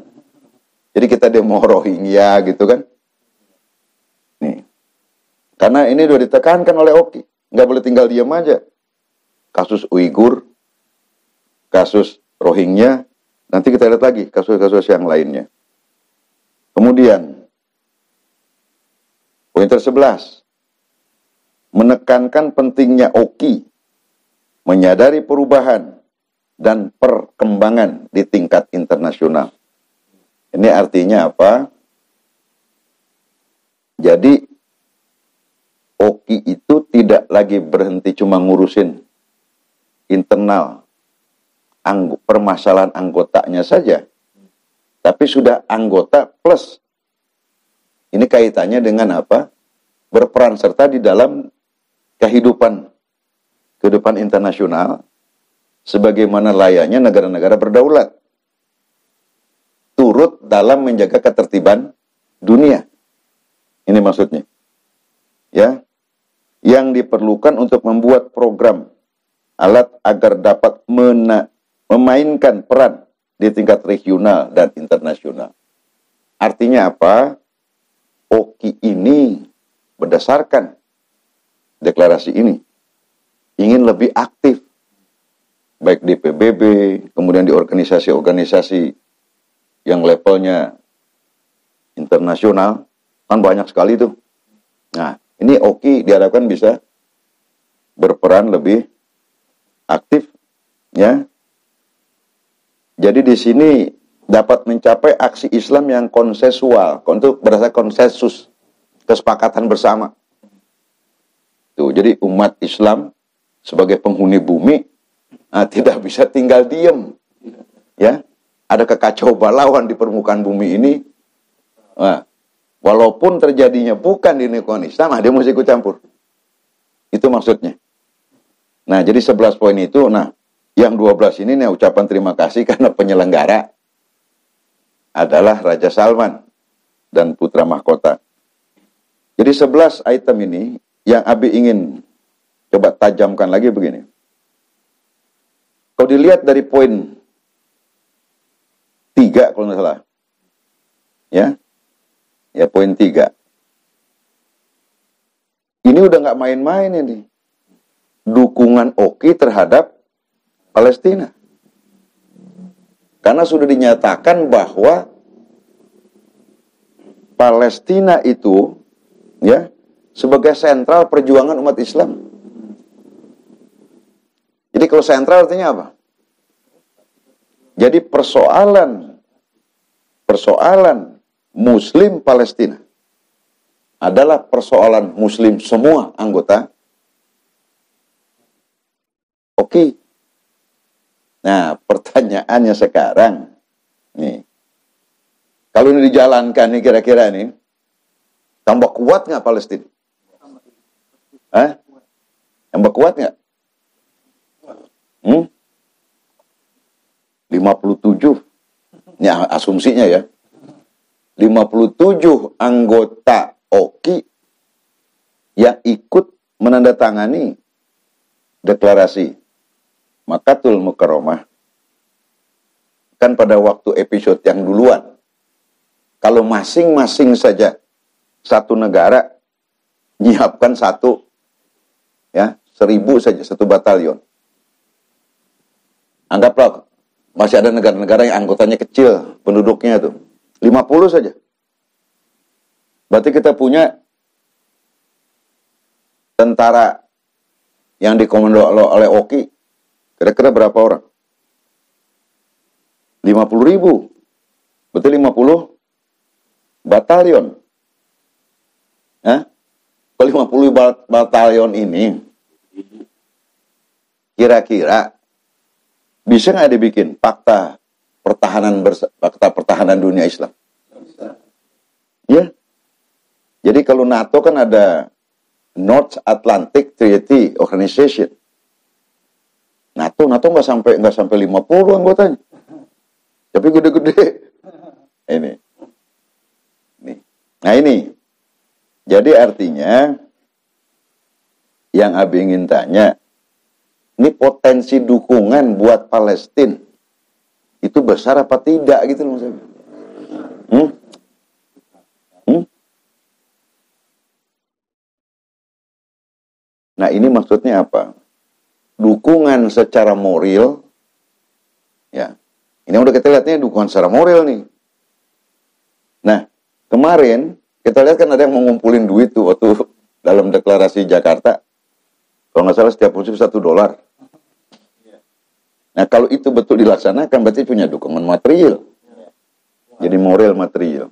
Jadi kita demo Rohingya gitu kan. Nih. Karena ini sudah ditekankan oleh OKI. Nggak boleh tinggal diam aja. Kasus Uighur, kasus Rohingya, nanti kita lihat lagi kasus-kasus yang lainnya. Kemudian, poin ke-11, menekankan pentingnya OKI menyadari perubahan dan perkembangan di tingkat internasional. Ini artinya apa? Jadi, OKI itu tidak lagi berhenti cuma ngurusin internal permasalahan anggotanya saja, tapi sudah anggota plus. Ini kaitannya dengan apa? Berperan serta di dalam kehidupan internasional sebagaimana layaknya negara-negara berdaulat. Turut dalam menjaga ketertiban dunia. Ini maksudnya. Ya. Yang diperlukan untuk membuat program alat agar dapat memainkan peran di tingkat regional dan internasional. Artinya apa? OKI ini berdasarkan deklarasi ini ingin lebih aktif baik di PBB, kemudian di organisasi-organisasi yang levelnya internasional, kan banyak sekali tuh. Nah, ini OKI diharapkan bisa berperan lebih aktif, ya. Jadi di sini dapat mencapai aksi Islam yang konsensual, untuk berdasarkan konsensus, kesepakatan bersama. Tuh, jadi umat Islam sebagai penghuni bumi tidak bisa tinggal diam, ya. Ada kekacauan balauan di permukaan bumi ini. Walaupun terjadinya bukan di lingkungan Islam, dia mesti ikut campur. Itu maksudnya. Nah, jadi 11 poin itu, yang 12 ini nih ucapan terima kasih karena penyelenggara adalah Raja Salman dan putra mahkota. Jadi 11 item ini yang Abi ingin coba tajamkan lagi begini. Kalau dilihat dari poin 3 kalau nggak salah. Ya poin 3. Ini udah nggak main-main ini. Dukungan OKI terhadap Palestina. Karena sudah dinyatakan bahwa Palestina itu ya sebagai sentral perjuangan umat Islam. Jadi kalau sentral artinya apa? Jadi persoalan Muslim Palestina adalah persoalan Muslim semua anggota OKI. Nah, pertanyaannya sekarang, nih, kalau ini dijalankan nih kira-kira nih, tambah kuat nggak Palestina? Tambah kuat nggak? 57, ini asumsinya ya, 57 anggota OKI yang ikut menandatangani deklarasi Makatul Mukarramah. Kan pada waktu episode yang duluan, kalau masing-masing saja satu negara nyiapkan 1,000 saja, 1 batalion. Anggaplah masih ada negara-negara yang anggotanya kecil, penduduknya tuh 50 saja. Berarti kita punya tentara yang dikomando oleh OKI kira-kira berapa orang? 50.000. Berarti 50 batalion. Kalau 50 batalion ini kira-kira bisa nggak dibikin fakta pertahanan dunia Islam? Ya. Jadi kalau NATO kan ada North Atlantic Treaty Organization. NATO nggak sampai 50 anggotanya. Tapi gede-gede. Ini. Nih. Nah ini. Jadi artinya yang Abi ingin tanya, ini potensi dukungan buat Palestina itu besar apa tidak gitu loh Mas Abi? Nah ini maksudnya apa? Dukungan secara moral, ya. Ini udah kita lihatnya dukungan secara moral nih. Nah kemarin kita lihat kan ada yang mau ngumpulin duit tuh waktu dalam deklarasi Jakarta. Kalau nggak salah setiap musim $1. Nah kalau itu betul dilaksanakan berarti punya dukungan material. Jadi moral material.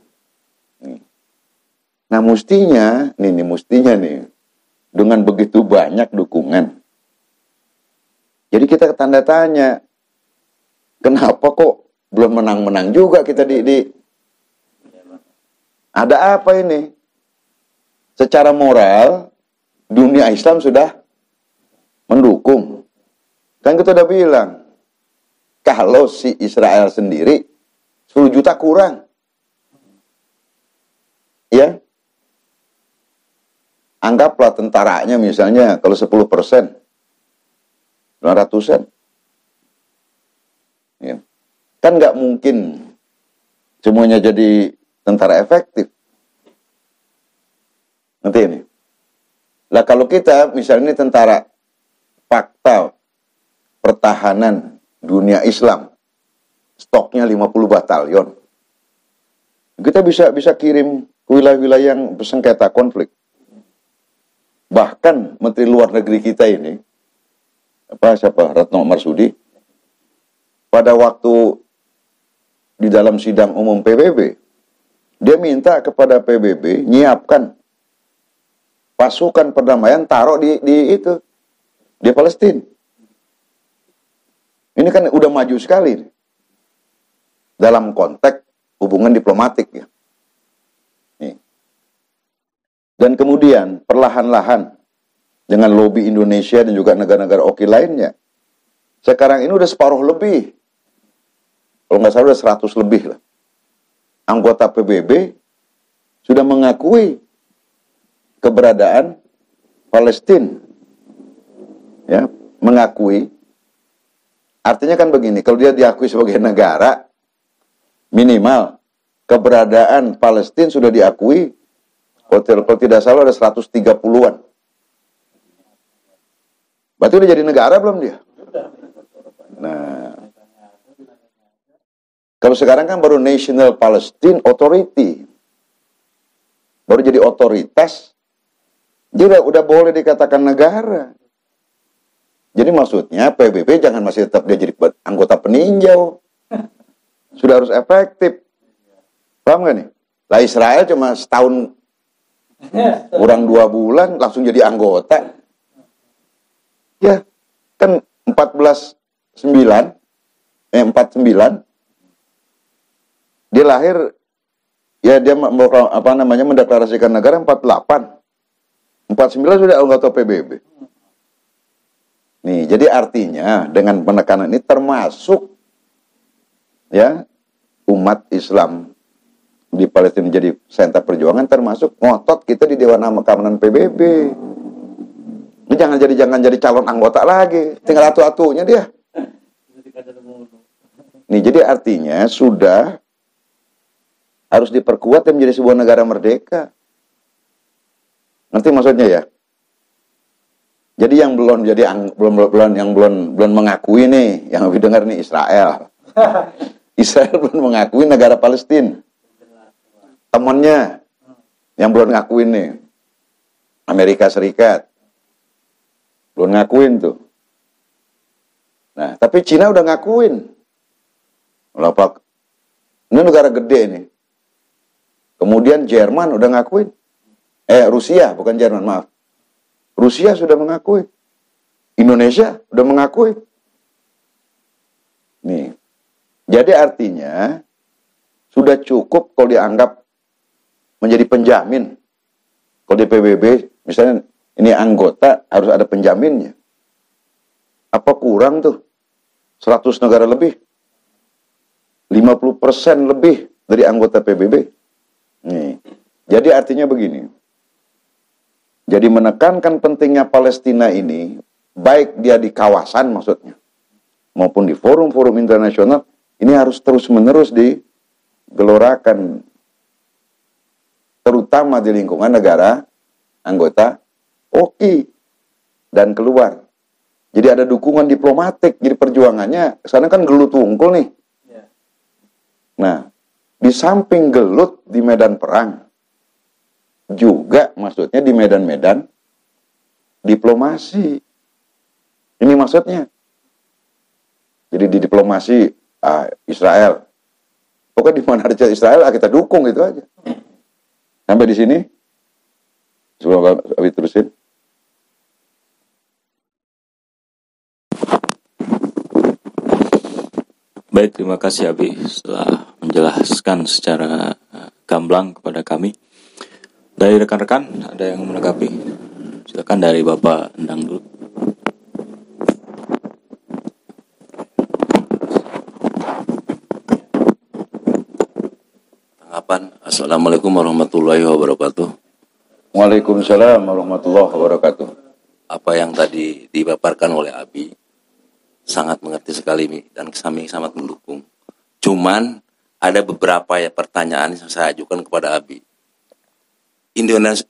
Nah mestinya nih dengan begitu banyak dukungan. Jadi kita tanda tanya, kenapa kok belum menang-menang juga kita di ada apa ini? Secara moral dunia Islam sudah mendukung. Kan kita udah bilang, kalau si Israel sendiri 10 juta kurang. Ya. Anggaplah tentaranya misalnya kalau 10%, 900-an. Ya. Kan nggak mungkin semuanya jadi tentara efektif. Nanti ini. Lah kalau kita misalnya ini tentara fakta pertahanan dunia Islam, stoknya 50 batalion. Kita bisa kirim ke wilayah-wilayah yang bersengketa konflik. Bahkan Menteri Luar Negeri kita ini, Retno Marsudi, pada waktu di dalam sidang umum PBB, dia minta kepada PBB nyiapkan pasukan perdamaian taruh di Palestina. Ini kan udah maju sekali dalam konteks hubungan diplomatik ya. Dan kemudian perlahan-lahan dengan lobby Indonesia dan juga negara-negara oki lainnya, sekarang ini udah separuh lebih, kalau nggak salah udah 100 lebih lah, anggota PBB sudah mengakui keberadaan Palestina, ya, mengakui. Artinya kan begini, kalau dia diakui sebagai negara, minimal keberadaan Palestina sudah diakui. Kalau tidak salah ada 130-an. Berarti udah jadi negara belum dia? Nah, kalau sekarang kan baru National Palestine Authority. Baru jadi otoritas. Dia udah boleh dikatakan negara. Jadi maksudnya PBB jangan masih tetap dia jadi anggota peninjau. Sudah harus efektif. Paham gak nih? Lah Israel cuma setahun kurang 2 bulan langsung jadi anggota. Ya, kan 49. Dia lahir ya dia mendeklarasikan negara 48. 49 sudah anggota PBB. Nih, jadi artinya dengan penekanan ini termasuk ya umat Islam di Palestina menjadi sentra perjuangan, termasuk ngotot kita di Dewan Keamanan PBB. Ini jangan jadi calon anggota lagi, tinggal atu-atunya dia. Nih jadi artinya sudah harus diperkuat dan menjadi sebuah negara merdeka. Ngerti maksudnya ya? Jadi yang belum mengakui nih, yang lebih dengar nih Israel. Israel belum mengakui negara Palestina. Temannya yang belum ngakuin nih, Amerika Serikat belum ngakuin tuh. Nah, tapi Cina udah ngakuin. Lapak, ini negara gede nih. Kemudian Jerman udah ngakuin. Rusia, bukan Jerman, maaf. Rusia sudah mengakui. Indonesia udah mengakui. Nih, jadi artinya sudah cukup kalau dianggap menjadi penjamin. Kalau di PBB, misalnya ini anggota harus ada penjaminnya. Apa kurang tuh? 100 negara lebih. 50% lebih dari anggota PBB. Nih. Jadi artinya begini. Jadi menekankan pentingnya Palestina ini, baik dia di kawasan maksudnya, maupun di forum-forum internasional, ini harus terus-menerus digelorakan. Terutama di lingkungan negara anggota OKI dan keluar. Jadi ada dukungan diplomatik. Jadi perjuangannya, sana kan gelut wungkul nih. Nah, di samping gelut di medan perang, juga maksudnya di medan-medan diplomasi. Ini maksudnya. Jadi di diplomasi Israel. Pokoknya di mana ada Israel kita dukung gitu aja. Sampai di sini. Sebelum Abi terusin. Baik, terima kasih Abi setelah menjelaskan secara gamblang kepada kami. Dari rekan-rekan ada yang menanggapi? Silakan dari Bapak Endang dulu. Tanggapan. Assalamualaikum warahmatullahi wabarakatuh. Waalaikumsalam warahmatullahi wabarakatuh. Apa yang tadi dipaparkan oleh Abi sangat mengerti sekali dan kami sangat mendukung. Cuman ada beberapa pertanyaan yang saya ajukan kepada Abi.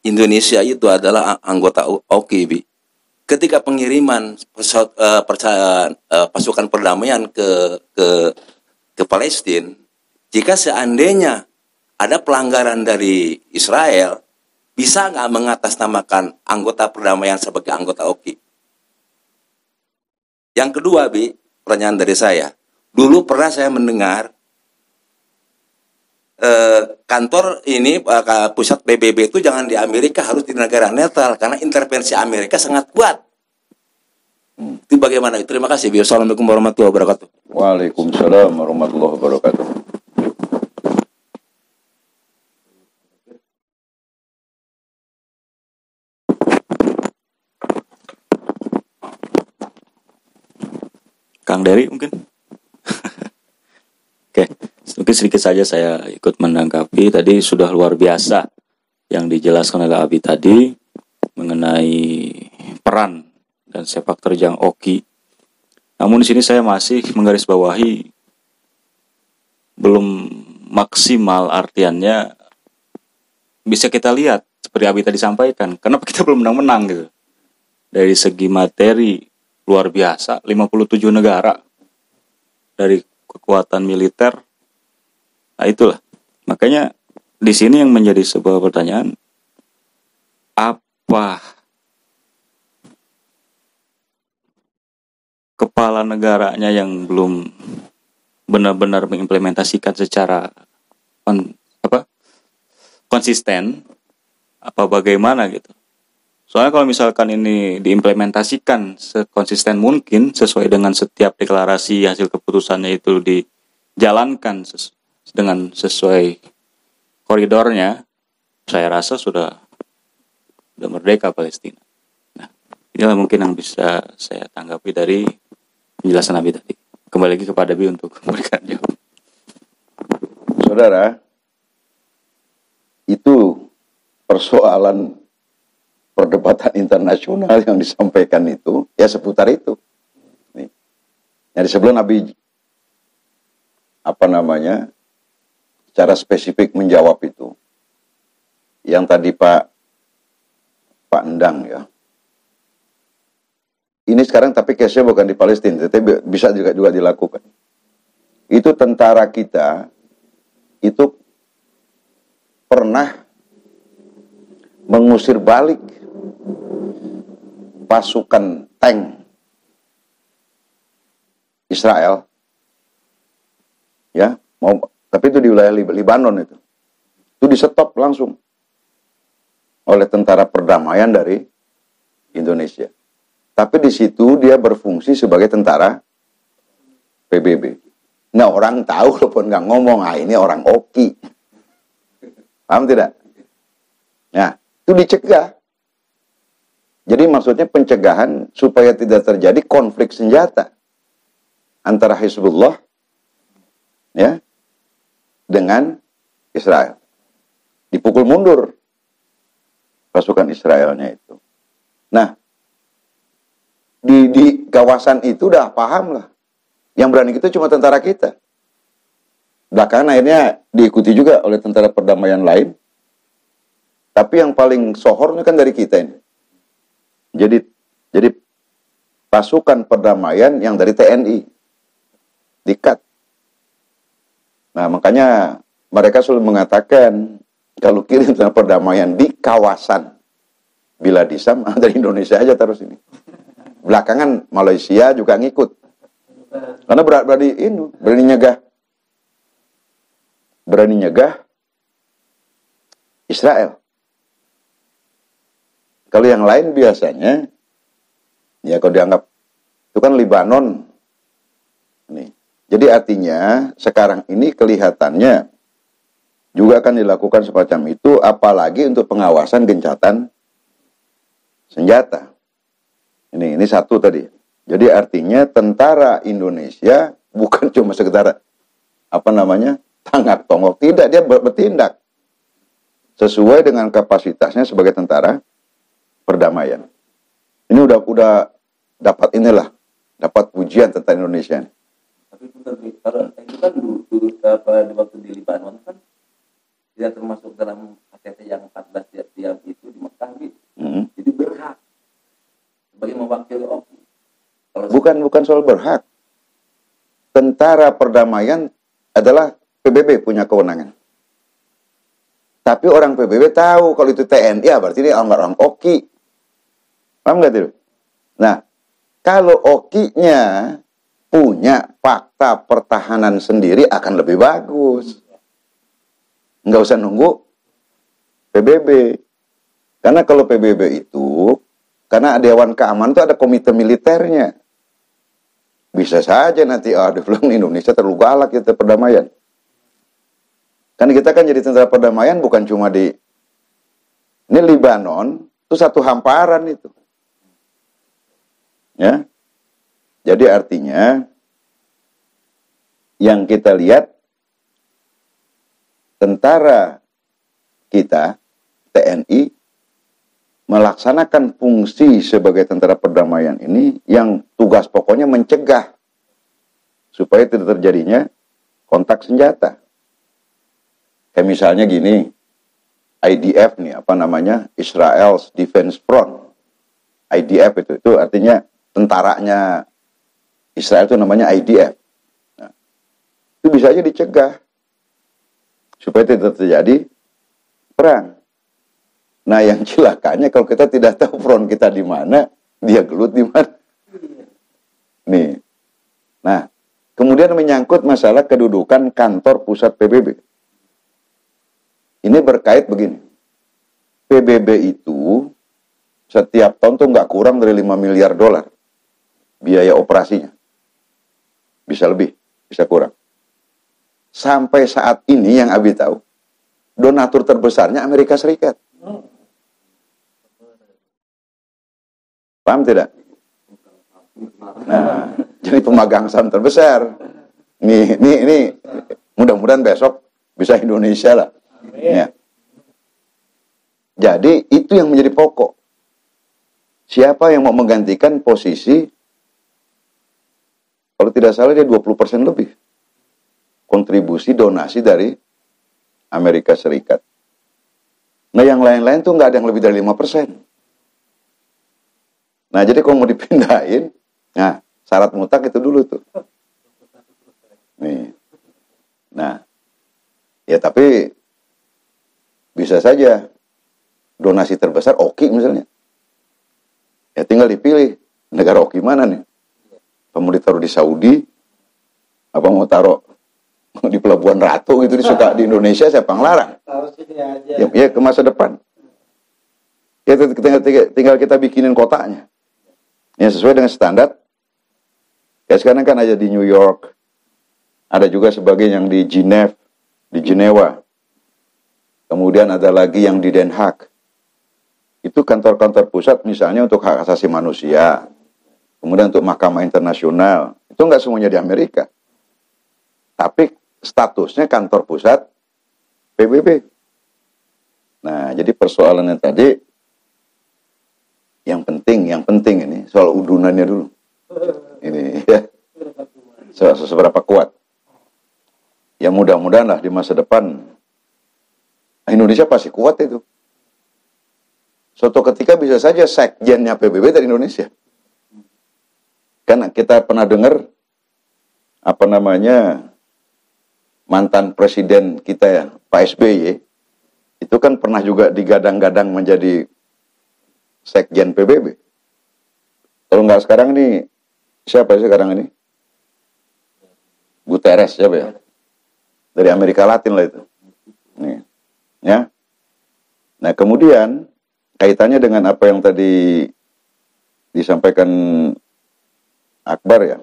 Indonesia itu adalah anggota OKI, Bi. Ketika pengiriman pasukan perdamaian ke Palestina, jika seandainya ada pelanggaran dari Israel, bisa nggak mengatasnamakan anggota perdamaian sebagai anggota OKI? Yang kedua, Bi, pertanyaan dari saya. Dulu pernah saya mendengar kantor ini, pusat PBB itu jangan di Amerika, harus di negara netral, karena intervensi Amerika sangat kuat. Itu bagaimana? Terima kasih, Bi. Assalamualaikum warahmatullahi wabarakatuh. Waalaikumsalam warahmatullahi wabarakatuh. Kang Dery mungkin? Oke, mungkin sedikit saja saya ikut menanggapi. Tadi sudah luar biasa yang dijelaskan oleh Abi tadi mengenai peran dan sepak terjang OKI. Namun di sini saya masih menggarisbawahi belum maksimal artiannya. Bisa kita lihat seperti Abi tadi sampaikan, kenapa kita belum menang-menang gitu. Dari segi materi luar biasa, 57 negara dari kekuatan militer. Nah itulah. Makanya di sini yang menjadi sebuah pertanyaan, apa kepala negaranya yang belum benar-benar mengimplementasikan secara konsisten, apa bagaimana gitu. Soalnya kalau misalkan ini diimplementasikan sekonsisten mungkin sesuai dengan setiap deklarasi hasil keputusannya itu dijalankan dengan sesuai koridornya, saya rasa sudah merdeka Palestina. Nah, inilah mungkin yang bisa saya tanggapi dari penjelasan Abi tadi. Kembali lagi kepada Abi untuk memberikan jawaban. Saudara, itu persoalan perdebatan internasional yang disampaikan itu, ya seputar itu. Nih. Jadi sebelum Nabi secara spesifik menjawab itu, yang tadi Pak Endang ya, ini sekarang tapi case-nya bukan di Palestina, tapi bisa juga dilakukan. Itu tentara kita itu pernah mengusir balik pasukan tank Israel, ya, tapi itu di wilayah Libanon itu di-stop langsung oleh tentara perdamaian dari Indonesia. Tapi di situ dia berfungsi sebagai tentara PBB. Nah orang tahu walaupun nggak ngomong, ini orang OKI, paham tidak? Nah itu dicegah. Jadi maksudnya pencegahan supaya tidak terjadi konflik senjata antara Hizbullah ya dengan Israel. Dipukul mundur pasukan Israelnya itu. Nah, di kawasan itu udah paham lah. Yang berani itu cuma tentara kita. Belakangan akhirnya diikuti juga oleh tentara perdamaian lain. Tapi yang paling sohornya kan dari kita ini. Jadi pasukan perdamaian yang dari TNI dikat. Nah, makanya mereka selalu mengatakan kalau kirim tentara perdamaian di kawasan Biladisam dari Indonesia aja taruh sini. Belakangan Malaysia juga ngikut. Karena berani nyegah. Berani nyegah Israel. Kalau yang lain biasanya, ya kalau dianggap, itu kan Libanon. Nih. Jadi artinya, sekarang ini kelihatannya juga akan dilakukan semacam itu, apalagi untuk pengawasan gencatan senjata. Ini satu tadi. Jadi artinya tentara Indonesia bukan cuma sekedar, tanggap tonggok. Tidak, dia bertindak sesuai dengan kapasitasnya sebagai tentara perdamaian. Ini udah dapat pujian tentang Indonesia. Tapi kalau itu kan di waktu di Libanon kan tidak termasuk dalam KTT yang 14 tiap itu di Mekah gitu. Jadi berhak sebagai mewakili OKI. Bukan soal berhak. Tentara perdamaian adalah PBB punya kewenangan. Tapi orang PBB tahu kalau itu TNI, ya berarti ini orang OKI. Paham nggak itu? Nah, kalau OKI-nya punya fakta pertahanan sendiri akan lebih bagus. Nggak usah nunggu PBB. Karena kalau PBB itu, karena Dewan Keamanan itu ada komite militernya. Bisa saja nanti, di Indonesia terlalu galak kita perdamaian. Kan kita kan jadi tentara perdamaian bukan cuma di... Ini Libanon, itu satu hamparan itu. Ya. Jadi artinya, yang kita lihat, tentara kita, TNI, melaksanakan fungsi sebagai tentara perdamaian ini yang tugas pokoknya mencegah supaya tidak terjadinya kontak senjata. Kayak misalnya gini, IDF nih, Israel's Defense Front. IDF itu artinya tentaranya Israel itu namanya IDF. Nah, itu bisa aja dicegah supaya tidak terjadi perang. Nah, yang celakanya kalau kita tidak tahu front kita di mana, dia gelut di mana. Nih. Nah, kemudian menyangkut masalah kedudukan kantor pusat PBB. Ini berkait begini. PBB itu setiap tahun tuh nggak kurang dari 5 miliar dolar biaya operasinya. Bisa lebih, bisa kurang. Sampai saat ini yang Abi tahu, donatur terbesarnya Amerika Serikat. Paham tidak? Nah, jadi pemegang saham terbesar. Ini mudah-mudahan besok bisa Indonesia lah. Ya. Jadi itu yang menjadi pokok. Siapa yang mau menggantikan posisi, kalau tidak salah dia 20% lebih kontribusi donasi dari Amerika Serikat. Nah, yang lain-lain tuh nggak ada yang lebih dari 5%. Nah, jadi kalau mau dipindahin, nah, syarat mutlak itu dulu tuh. Nih. Nah, ya tapi bisa saja donasi terbesar OKI misalnya. Ya tinggal dipilih negara OKI mana nih. Apa mau ditaruh di Saudi? Apa mau taruh di Pelabuhan Ratu gitu disuka di Indonesia, siapa ngelarang? Taruh sini aja. Ya ke masa depan. Ya tinggal kita bikinin kotanya. Ya sesuai dengan standar. Ya sekarang kan ada di New York. Ada juga sebagian yang di Jenewa. Kemudian ada lagi yang di Den Haag. Itu kantor-kantor pusat misalnya untuk hak asasi manusia, kemudian untuk Mahkamah Internasional, itu nggak semuanya di Amerika. Tapi statusnya kantor pusat PBB. Nah, jadi persoalannya tadi, yang penting ini soal udunannya dulu. Ini ya, seberapa kuat. Ya mudah-mudahan lah di masa depan Indonesia pasti kuat itu. Suatu ketika bisa saja sekjennya PBB dari Indonesia. Kan kita pernah dengar mantan presiden kita ya, Pak SBY, itu kan pernah juga digadang-gadang menjadi sekjen PBB. Kalau nggak sekarang ini, siapa sih sekarang ini? Guterres, siapa ya? Dari Amerika Latin lah itu. Nih. Ya. Nah, kemudian kaitannya dengan apa yang tadi disampaikan Akbar ya.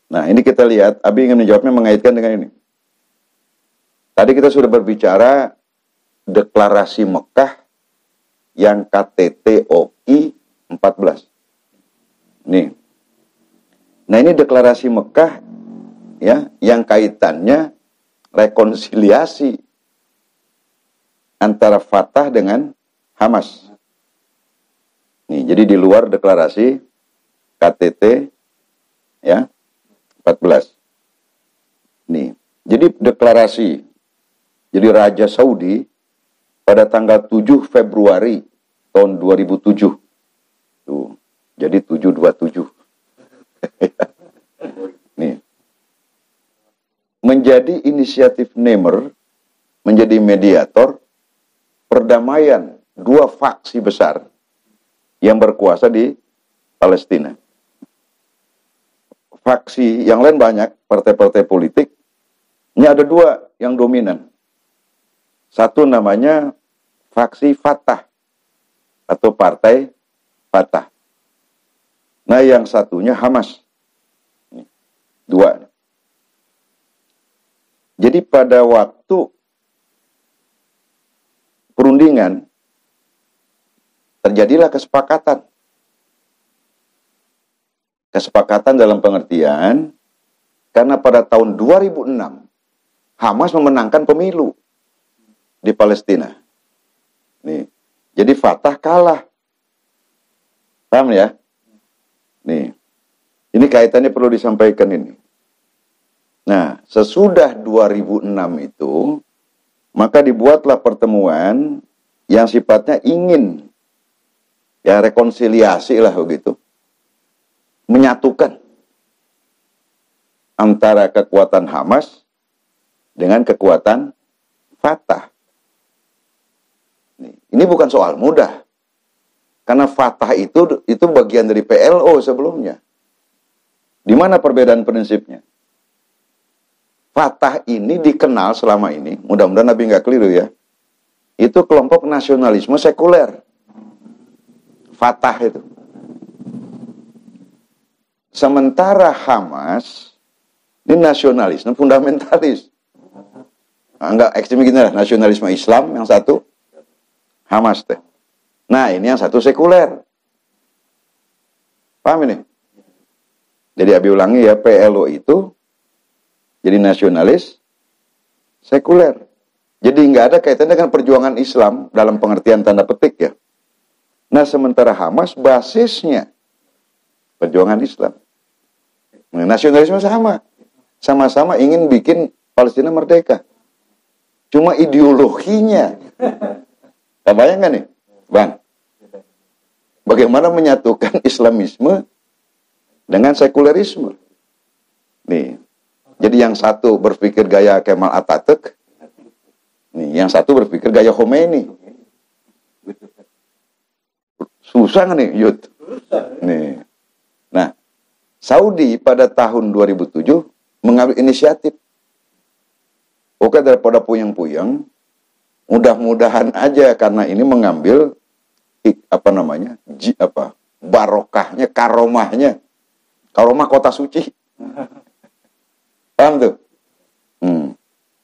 Nah, ini kita lihat, Abi ingin menjawabnya mengaitkan dengan ini. Tadi kita sudah berbicara deklarasi Mekah yang KTT-OI 14. Nih. Nah, ini deklarasi Mekah ya yang kaitannya rekonsiliasi antara Fatah dengan Hamas. Nih, jadi di luar deklarasi KTT ya 14. Nih, jadi deklarasi jadi Raja Saudi pada tanggal 7 Februari tahun 2007. Tuh, jadi 727. Nih. Menjadi inisiatif Nemer, menjadi mediator perdamaian dua faksi besar yang berkuasa di Palestina. Faksi yang lain banyak, partai-partai politik. Ini ada dua yang dominan. Satu namanya faksi Fatah atau partai Fatah. Nah, yang satunya Hamas. Dua. Jadi pada waktu perundingan terjadilah kesepakatan. Kesepakatan dalam pengertian karena pada tahun 2006 Hamas memenangkan pemilu di Palestina. Nih, jadi Fatah kalah. Paham ya? Nih, ini kaitannya perlu disampaikan ini. Nah, sesudah 2006 itu, maka dibuatlah pertemuan yang sifatnya ingin ya rekonsiliasi lah begitu. Menyatukan antara kekuatan Hamas dengan kekuatan Fatah. Ini bukan soal mudah. Karena Fatah itu bagian dari PLO sebelumnya. Di mana perbedaan prinsipnya? Fatah ini dikenal selama ini, mudah-mudahan Nabi nggak keliru ya, itu kelompok nasionalisme sekuler. Fatah itu. Sementara Hamas ini nasionalisme fundamentalis. Enggak ekstrem gini lah, nasionalisme Islam yang satu, Hamas teh. Nah, ini yang satu sekuler. Paham ini? Jadi Abi ulangi ya, PLO itu jadi nasionalis sekuler. Jadi nggak ada kaitannya dengan perjuangan Islam dalam pengertian tanda petik ya. Nah, sementara Hamas basisnya perjuangan Islam. Nah, nasionalisme sama. Sama-sama ingin bikin Palestina merdeka. Cuma ideologinya. Kebayang nggak nih, Bang? Bagaimana menyatukan Islamisme dengan sekulerisme? Nih, jadi yang satu berpikir gaya Kemal Atatürk, nih, yang satu berpikir gaya Khomeini. Susah nggak nih, Yud? Nih, nah, Saudi pada tahun 2007 mengambil inisiatif. Oke, daripada puyeng-puyeng, mudah-mudahan aja karena ini mengambil barokahnya, karomahnya. Karomah kota suci. Paham tuh?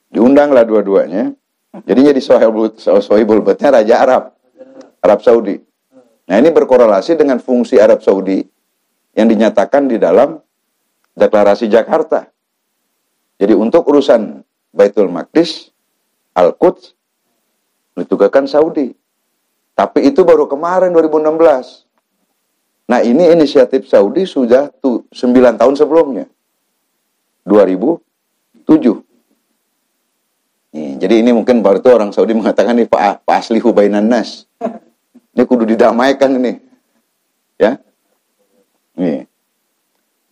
Diundanglah dua-duanya. Jadinya di Sohibul Betnya Raja Arab. Arab Saudi. Nah, ini berkorelasi dengan fungsi Arab Saudi yang dinyatakan di dalam Deklarasi Jakarta. Jadi untuk urusan Baitul Maqdis, Al-Quds, ditugaskan Saudi. Tapi itu baru kemarin 2016. Nah, ini inisiatif Saudi sudah 9 tahun sebelumnya. 2007. Nih, jadi ini mungkin baru itu orang Saudi mengatakan nih Pak Aslihu Bainan Nas. Ini kudu didamaikan ini. Ya. Nih.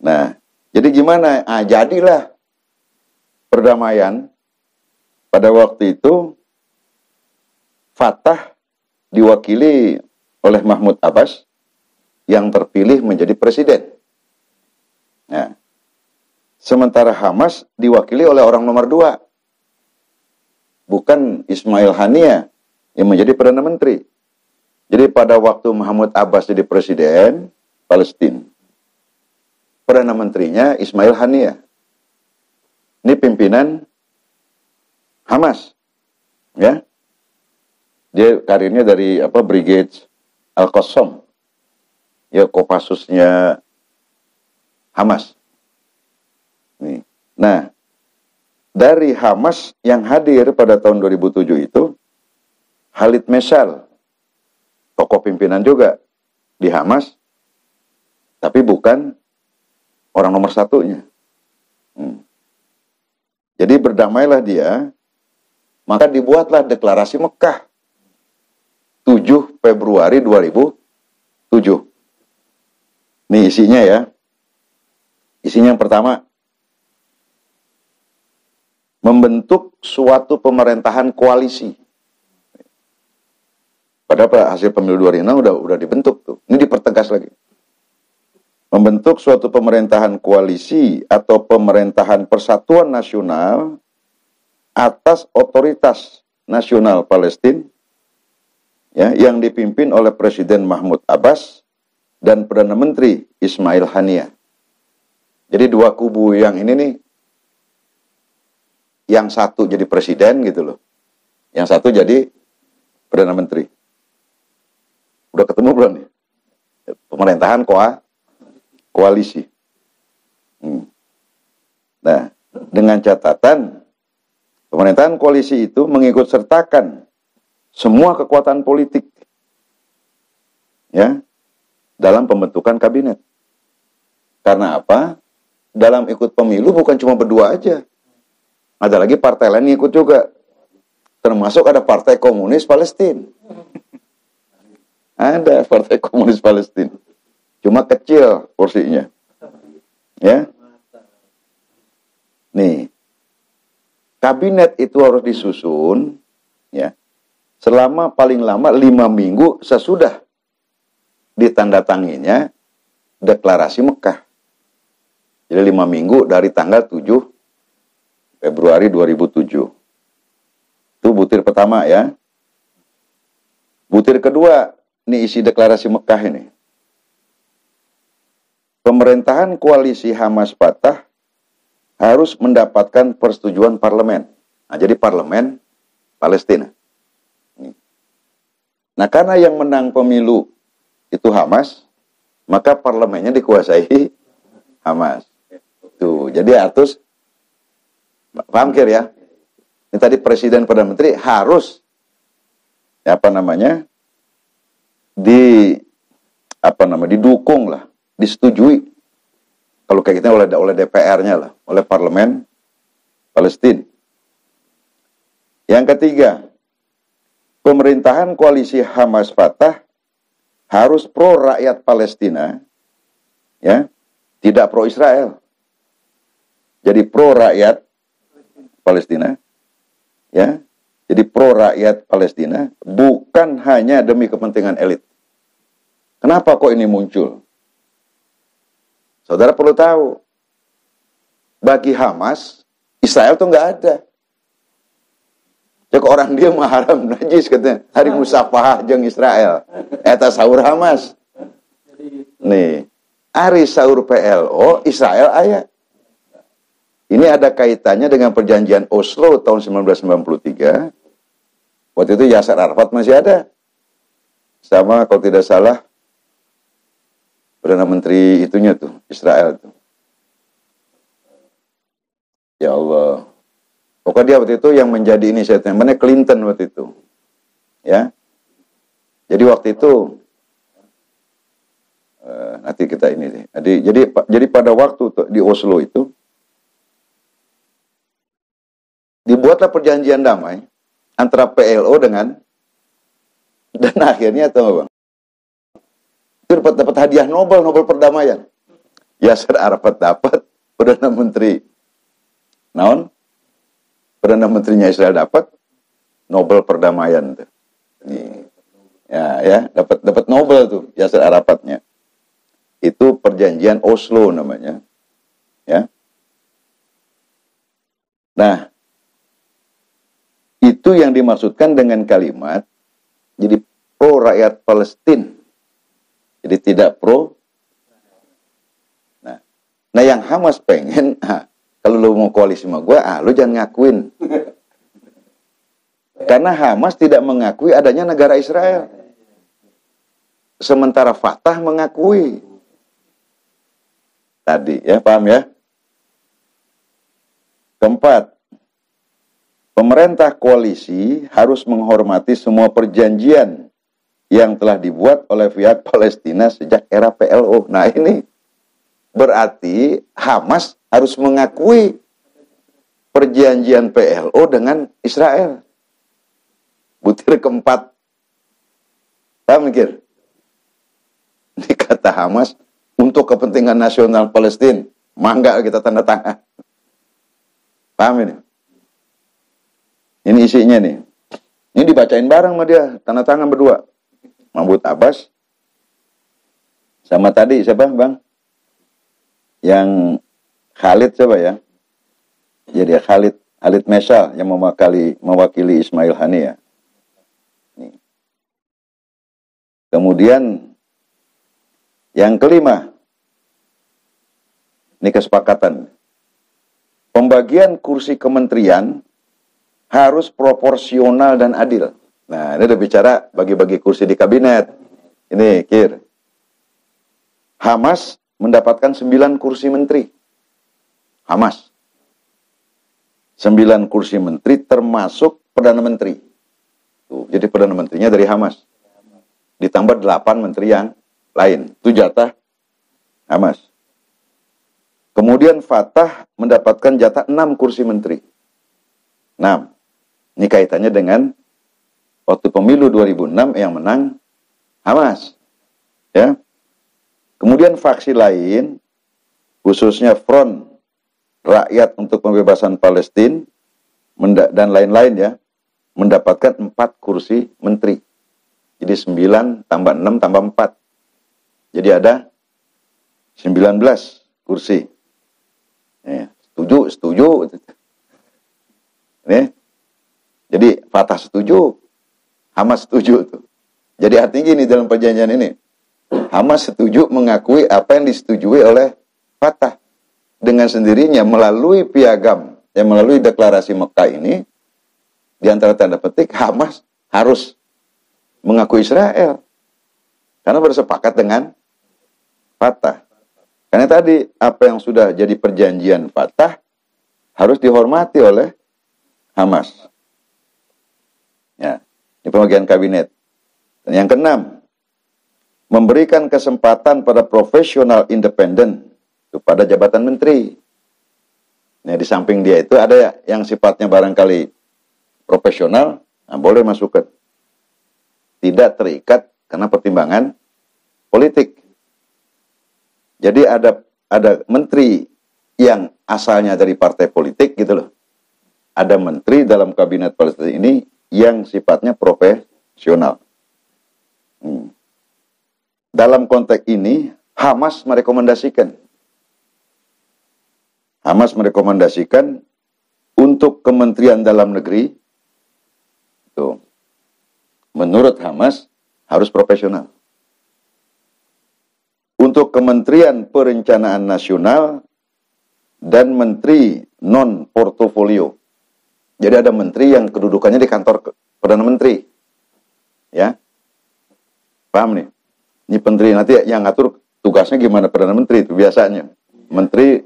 Nah, jadi gimana? Jadilah perdamaian pada waktu itu Fatah diwakili oleh Mahmud Abbas yang terpilih menjadi presiden. Nah, sementara Hamas diwakili oleh orang nomor 2. Bukan Ismail Haniyeh yang menjadi Perdana Menteri. Jadi pada waktu Mahmud Abbas jadi presiden Palestina, Perdana Menterinya Ismail Haniyeh. Ini pimpinan Hamas. Ya. Dia karirnya dari Brigade Al-Qassam. Ya, Kopassusnya Hamas. Nih. Nah, dari Hamas yang hadir pada tahun 2007 itu Khalid Meshal, tokoh pimpinan juga di Hamas, tapi bukan orang nomor satunya. Jadi berdamailah dia, maka dibuatlah deklarasi Mekah 7 Februari 2007. Nih isinya ya. Isinya yang pertama, membentuk suatu pemerintahan koalisi. Padahal hasil pemilu 2006 udah dibentuk tuh. Ini dipertegas lagi. Membentuk suatu pemerintahan koalisi atau pemerintahan persatuan nasional atas otoritas nasional Palestina, ya, yang dipimpin oleh Presiden Mahmud Abbas dan Perdana Menteri Ismail Haniyeh. Jadi dua kubu yang ini nih, yang satu jadi presiden gitu loh, yang satu jadi Perdana Menteri. Udah ketemu belum nih? Pemerintahan koalisi. Nah, dengan catatan pemerintahan koalisi itu mengikut sertakan semua kekuatan politik, ya, dalam pembentukan kabinet. Karena apa? Dalam ikut pemilu bukan cuma berdua aja. Ada lagi partai lain yang ikut juga. Termasuk ada Partai Komunis Palestina. Ada Partai Komunis Palestina. Cuma kecil porsinya. Ya. Nih. Kabinet itu harus disusun, ya, selama paling lama 5 minggu sesudah ditandatanginya deklarasi Mekah. Jadi 5 minggu dari tanggal 7 Februari 2007. Itu butir pertama ya. Butir kedua, ini isi deklarasi Mekah ini. Pemerintahan koalisi Hamas Fatah harus mendapatkan persetujuan parlemen. Nah, jadi parlemen Palestina. Nah, karena yang menang pemilu itu Hamas, maka parlemennya dikuasai Hamas. Tuh, jadi atus, paham kir ya? Ini tadi Presiden Perdana Menteri harus didukung lah, disetujui. Kalau kayak gitu oleh DPR-nya lah, oleh parlemen Palestina. Yang ketiga, pemerintahan koalisi Hamas Fatah harus pro rakyat Palestina, ya, tidak pro Israel. Jadi pro rakyat Palestina, ya. Jadi pro rakyat Palestina bukan hanya demi kepentingan elit. Kenapa kok ini muncul? Saudara perlu tahu, bagi Hamas, Israel tuh nggak ada. Cek orang dia haram najis katanya. Hari musafah jeung Israel. Eta sahur Hamas. Nih, hari sahur PLO Israel aya. Ini ada kaitannya dengan perjanjian Oslo tahun 1993. Waktu itu Yasser Arafat masih ada. sama kalau tidak salah Perdana Menteri itunya tuh, Israel tuh. Ya Allah. Pokoknya dia waktu itu yang menjadi inisiatif, namanya Clinton waktu itu. Ya. Jadi waktu itu nanti kita ini deh. Jadi pada waktu di Oslo itu dibuatlah perjanjian damai antara PLO dan akhirnya tahu Bang. Itu dapat hadiah Nobel perdamaian. Yasser Arafat dapat, Perdana Menteri Perdana Menterinya Israel dapat Nobel perdamaian tuh. Ya, dapat Nobel tuh Yasser Arafatnya. Itu perjanjian Oslo namanya. Ya. Nah, itu yang dimaksudkan dengan kalimat jadi pro rakyat Palestina. Jadi tidak pro. Nah yang Hamas pengen, kalau lu mau koalisi sama gue, lu jangan ngakuin. Karena Hamas tidak mengakui adanya negara Israel. Sementara Fatah mengakui. Tadi, ya paham ya? Keempat, pemerintah koalisi harus menghormati semua perjanjian yang telah dibuat oleh pihak Palestina sejak era PLO. Nah ini berarti Hamas harus mengakui perjanjian PLO dengan Israel. Butir keempat. Paham mikir? Ini kata Hamas, untuk kepentingan nasional Palestina, mangga kita tanda tangan. Paham ini? Ini isinya nih. Ini dibacain bareng sama dia, tanda tangan berdua. Mahmud Abbas sama tadi siapa Bang? Yang Khalid coba ya. Jadi Khalid Mesal yang mewakili Ismail Haniyah. Nih. Kemudian yang kelima, ini kesepakatan. Pembagian kursi kementerian harus proporsional dan adil. Nah, ini udah bicara bagi-bagi kursi di kabinet. Ini, Kir. Hamas mendapatkan 9 kursi menteri. Hamas. 9 kursi menteri termasuk Perdana Menteri. Tuh, jadi Perdana Menterinya dari Hamas. Ditambah 8 menteri yang lain. Itu jatah Hamas. Kemudian Fatah mendapatkan jatah 6 kursi menteri. 6. Ini kaitannya dengan waktu pemilu 2006 yang menang Hamas. Ya. Kemudian faksi lain, khususnya Front Rakyat untuk Pembebasan Palestina dan lain-lain ya, mendapatkan 4 kursi menteri. Jadi 9 tambah 6 tambah 4. Jadi ada 19 kursi. Ya, setuju. Nih. Jadi Fatah setuju, Hamas setuju tuh. Jadi artinya gini dalam perjanjian ini, Hamas setuju mengakui apa yang disetujui oleh Fatah. Dengan sendirinya melalui piagam, yang melalui deklarasi Mekah ini, di antara tanda petik Hamas harus mengakui Israel. Karena bersepakat dengan Fatah. Karena tadi apa yang sudah jadi perjanjian Fatah harus dihormati oleh Hamas. Ya, ini pembagian kabinet. Dan yang keenam, memberikan kesempatan pada profesional independen kepada jabatan menteri. Nah, di samping dia itu ada yang sifatnya barangkali profesional, nah boleh masukkan. Tidak terikat karena pertimbangan politik. Jadi ada menteri yang asalnya dari partai politik gitu loh. Ada menteri dalam kabinet Palestina ini yang sifatnya profesional. Dalam konteks ini, Hamas merekomendasikan untuk Kementerian Dalam Negeri, itu, menurut Hamas, harus profesional. Untuk Kementerian Perencanaan Nasional dan Menteri non-portofolio. Jadi ada menteri yang kedudukannya di kantor Perdana Menteri. Ya. Paham nih? Ini menteri nanti yang ngatur tugasnya gimana, Perdana Menteri itu biasanya. Menteri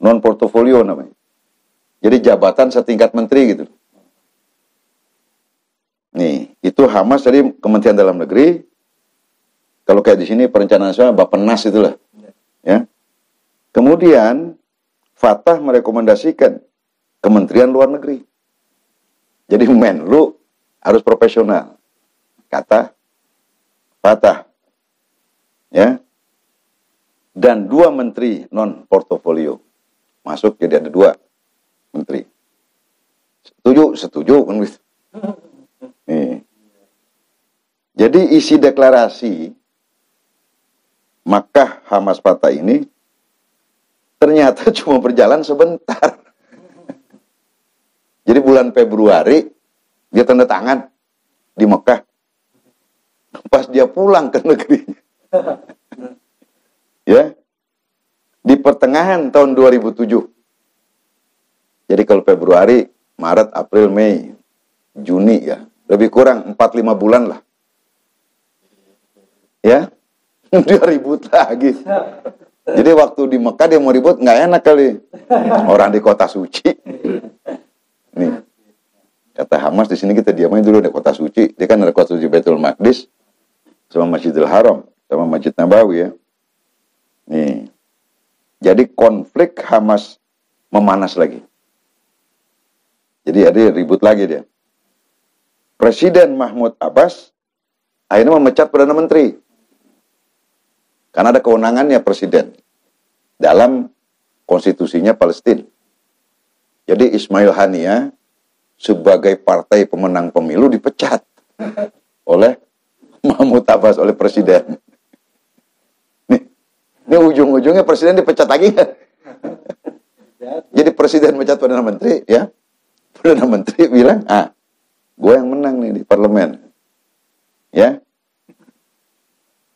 non portofolio namanya. Jadi jabatan setingkat menteri gitu. Nih, itu Hamas tadi Kementerian Dalam Negeri. Kalau kayak di sini Perencanaan Nasional Bappenas itulah. Ya. Kemudian Fatah merekomendasikan Kementerian Luar Negeri. Jadi Menlu harus profesional. Kata Fatah. Ya. Dan 2 menteri non portofolio. Masuk jadi ada 2 menteri. Setuju kan gitu. Nih. Jadi isi deklarasi Makkah Hamas Fatah ini ternyata cuma berjalan sebentar. Jadi bulan Februari dia tanda tangan di Mekah. Pas dia pulang ke negerinya. Ya. Di pertengahan tahun 2007. Jadi kalau Februari, Maret, April, Mei, Juni ya. Lebih kurang 4-5 bulan lah. Ya. Dia ribut lagi. Jadi waktu di Mekah dia mau ribut, nggak enak kali. Orang di kota suci. Nih. Kata Hamas, di sini kita diamain dulu di kota suci. Dia kan ada kota suci Baitul Maqdis sama Masjidil Haram, sama Masjid Nabawi ya. Nih. Jadi konflik Hamas memanas lagi. Jadi ada ribut lagi dia. Presiden Mahmud Abbas akhirnya memecat Perdana Menteri. Karena ada kewenangannya presiden dalam konstitusinya Palestina. Jadi Ismail Haniyah sebagai partai pemenang pemilu dipecat oleh Mahmud Abbas, oleh presiden. Ini ujung-ujungnya presiden dipecat lagi kan? Jadi presiden mecat Perdana Menteri, ya. Perdana Menteri bilang, gue yang menang nih di parlemen. Ya.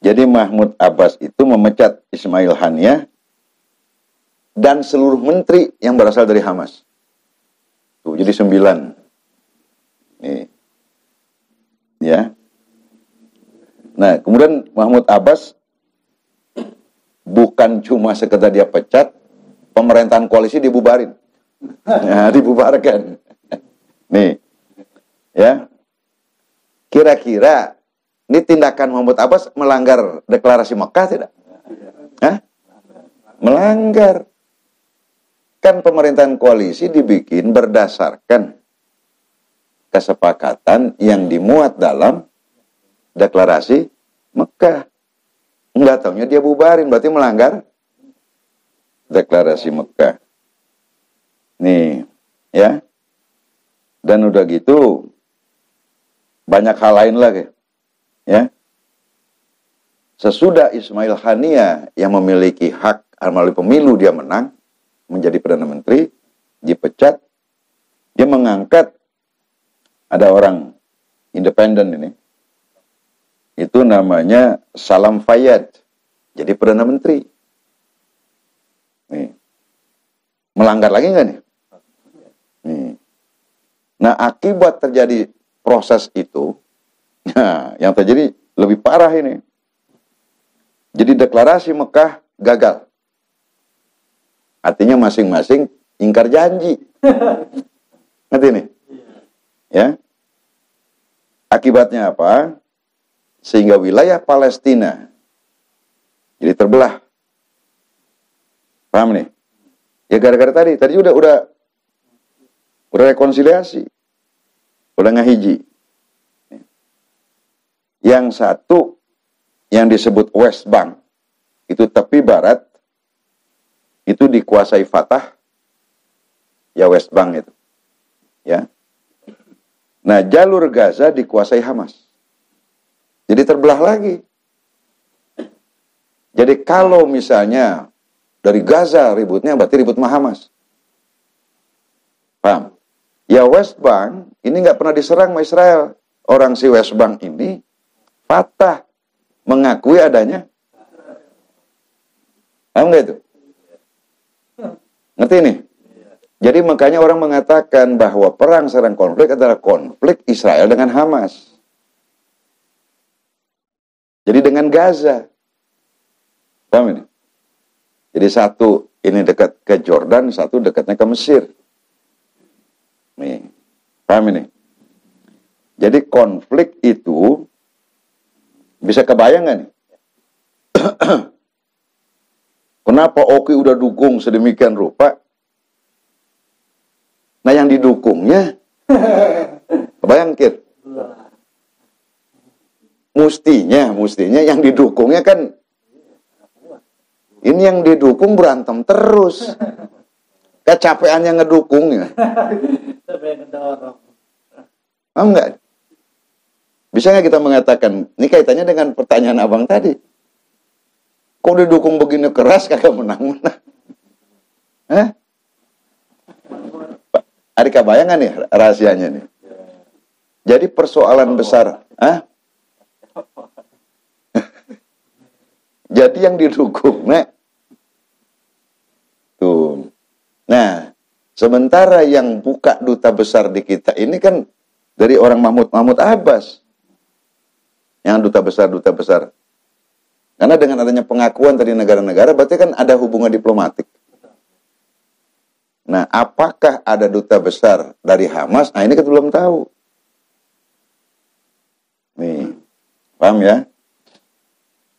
Jadi Mahmud Abbas itu memecat Ismail Haniyah dan seluruh menteri yang berasal dari Hamas. Tuh, jadi 9. Nih. Ya. Nah, kemudian Mahmud Abbas bukan cuma sekedar dia pecat, pemerintahan koalisi dibubarin. Nah, dibubarkan. Nih. Ya. Kira-kira ini tindakan Mahmud Abbas melanggar deklarasi Mekah tidak? Hah? Melanggar. Kan pemerintahan koalisi dibikin berdasarkan kesepakatan yang dimuat dalam deklarasi Mekah. Enggak taunya dia bubarin, berarti melanggar deklarasi Mekah. Nih, ya. Dan udah gitu banyak hal lain lagi. Ya. Sesudah Ismail Haniyah yang memiliki hak melalui pemilu dia menang menjadi Perdana Menteri, dipecat, dia mengangkat ada orang independen ini. Itu namanya Salam Fayyad. Jadi Perdana Menteri. Nih. Melanggar lagi nggak nih? Nih. Nah, akibat terjadi proses itu, nah, yang terjadi lebih parah ini. Jadi deklarasi Mekah gagal. Artinya masing-masing ingkar janji. Ngerti nih? Ya. Akibatnya apa? Sehingga wilayah Palestina jadi terbelah. Paham nih? Ya gara-gara tadi udah rekonsiliasi. Udah ngahiji. Yang satu yang disebut West Bank itu tepi barat itu dikuasai Fatah. Ya West Bank itu. Ya. Nah, jalur Gaza dikuasai Hamas. Jadi terbelah lagi. Jadi kalau misalnya dari Gaza ributnya berarti ribut sama Hamas. Paham? Ya West Bank ini nggak pernah diserang sama Israel. Orang si West Bank ini Fatah mengakui adanya. Paham nggak itu? Ngerti nih? Jadi makanya orang mengatakan bahwa perang serang konflik adalah konflik Israel dengan Hamas. Jadi dengan Gaza. Paham ini? Jadi satu ini dekat ke Jordan, satu dekatnya ke Mesir. Nih, paham ini? Jadi konflik itu bisa kebayang nggak nih? Kenapa Oki udah dukung sedemikian rupa? Nah yang didukungnya, kebayang Kir? Mestinya yang didukungnya kan, ini yang didukung berantem terus. Kecapean yang ngedukungnya. Paham nggak? Bisa nggak kita mengatakan, ini kaitannya dengan pertanyaan abang tadi. Kok didukung begini keras kagak menang-menang? Hah? Ada kebayangan nih rahasianya nih. Jadi persoalan besar. Hah? Jadi yang didukung, tuh. Nah, sementara yang buka duta besar di kita ini kan dari orang Mahmud Abbas. Yang duta besar. Karena dengan adanya pengakuan dari negara-negara, berarti kan ada hubungan diplomatik. Nah, apakah ada duta besar dari Hamas? Nah, ini kita belum tahu. Nih, paham ya?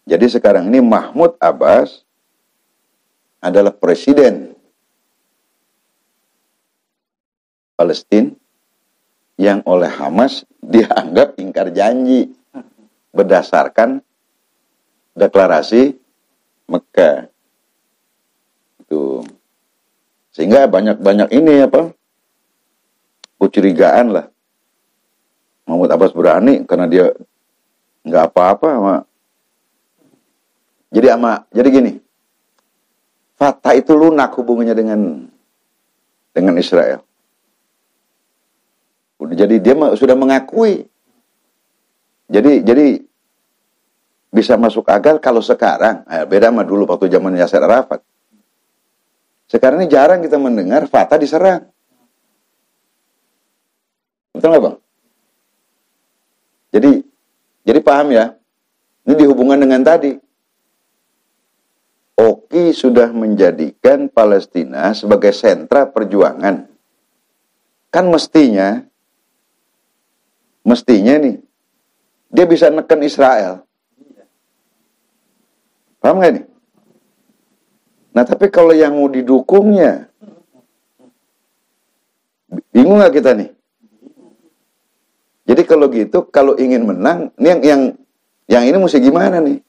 Jadi sekarang ini Mahmud Abbas adalah presiden Palestina yang oleh Hamas dianggap ingkar janji berdasarkan deklarasi Mekah. Itu. Sehingga banyak ini kecurigaan lah. Mahmud Abbas berani karena dia nggak apa-apa sama. Jadi gini, Fatah itu lunak hubungannya dengan Israel. Jadi dia sudah mengakui. Jadi bisa masuk akal kalau sekarang, beda sama dulu waktu zaman Yasser Arafat. Sekarang ini jarang kita mendengar Fatah diserang. Betul nggak Bang? Jadi paham ya? Ini dihubungkan dengan tadi. Oki sudah menjadikan Palestina sebagai sentra perjuangan. Kan mestinya nih, dia bisa neken Israel. Paham nggak nih? Nah tapi kalau yang mau didukungnya, bingung nggak kita nih? Jadi kalau gitu, kalau ingin menang, ini yang ini mesti gimana nih?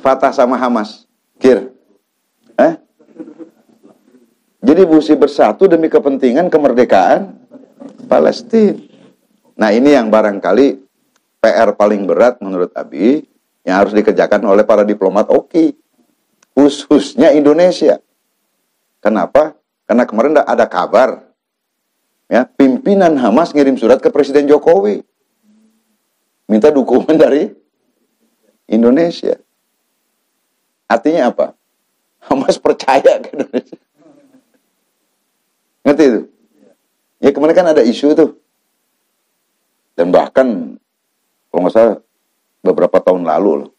Fatah sama Hamas. Kir. Jadi mesti bersatu demi kepentingan kemerdekaan Palestina. Nah ini yang barangkali PR paling berat menurut Abi yang harus dikerjakan oleh para diplomat Oki. Khususnya Indonesia. Kenapa? Karena kemarin ada kabar ya, pimpinan Hamas ngirim surat ke Presiden Jokowi. Minta dukungan dari Indonesia. Artinya apa? Hamas percaya ke Indonesia. Ngerti itu? Ya kemarin kan ada isu tuh. Dan bahkan, kalau nggak salah, beberapa tahun lalu loh.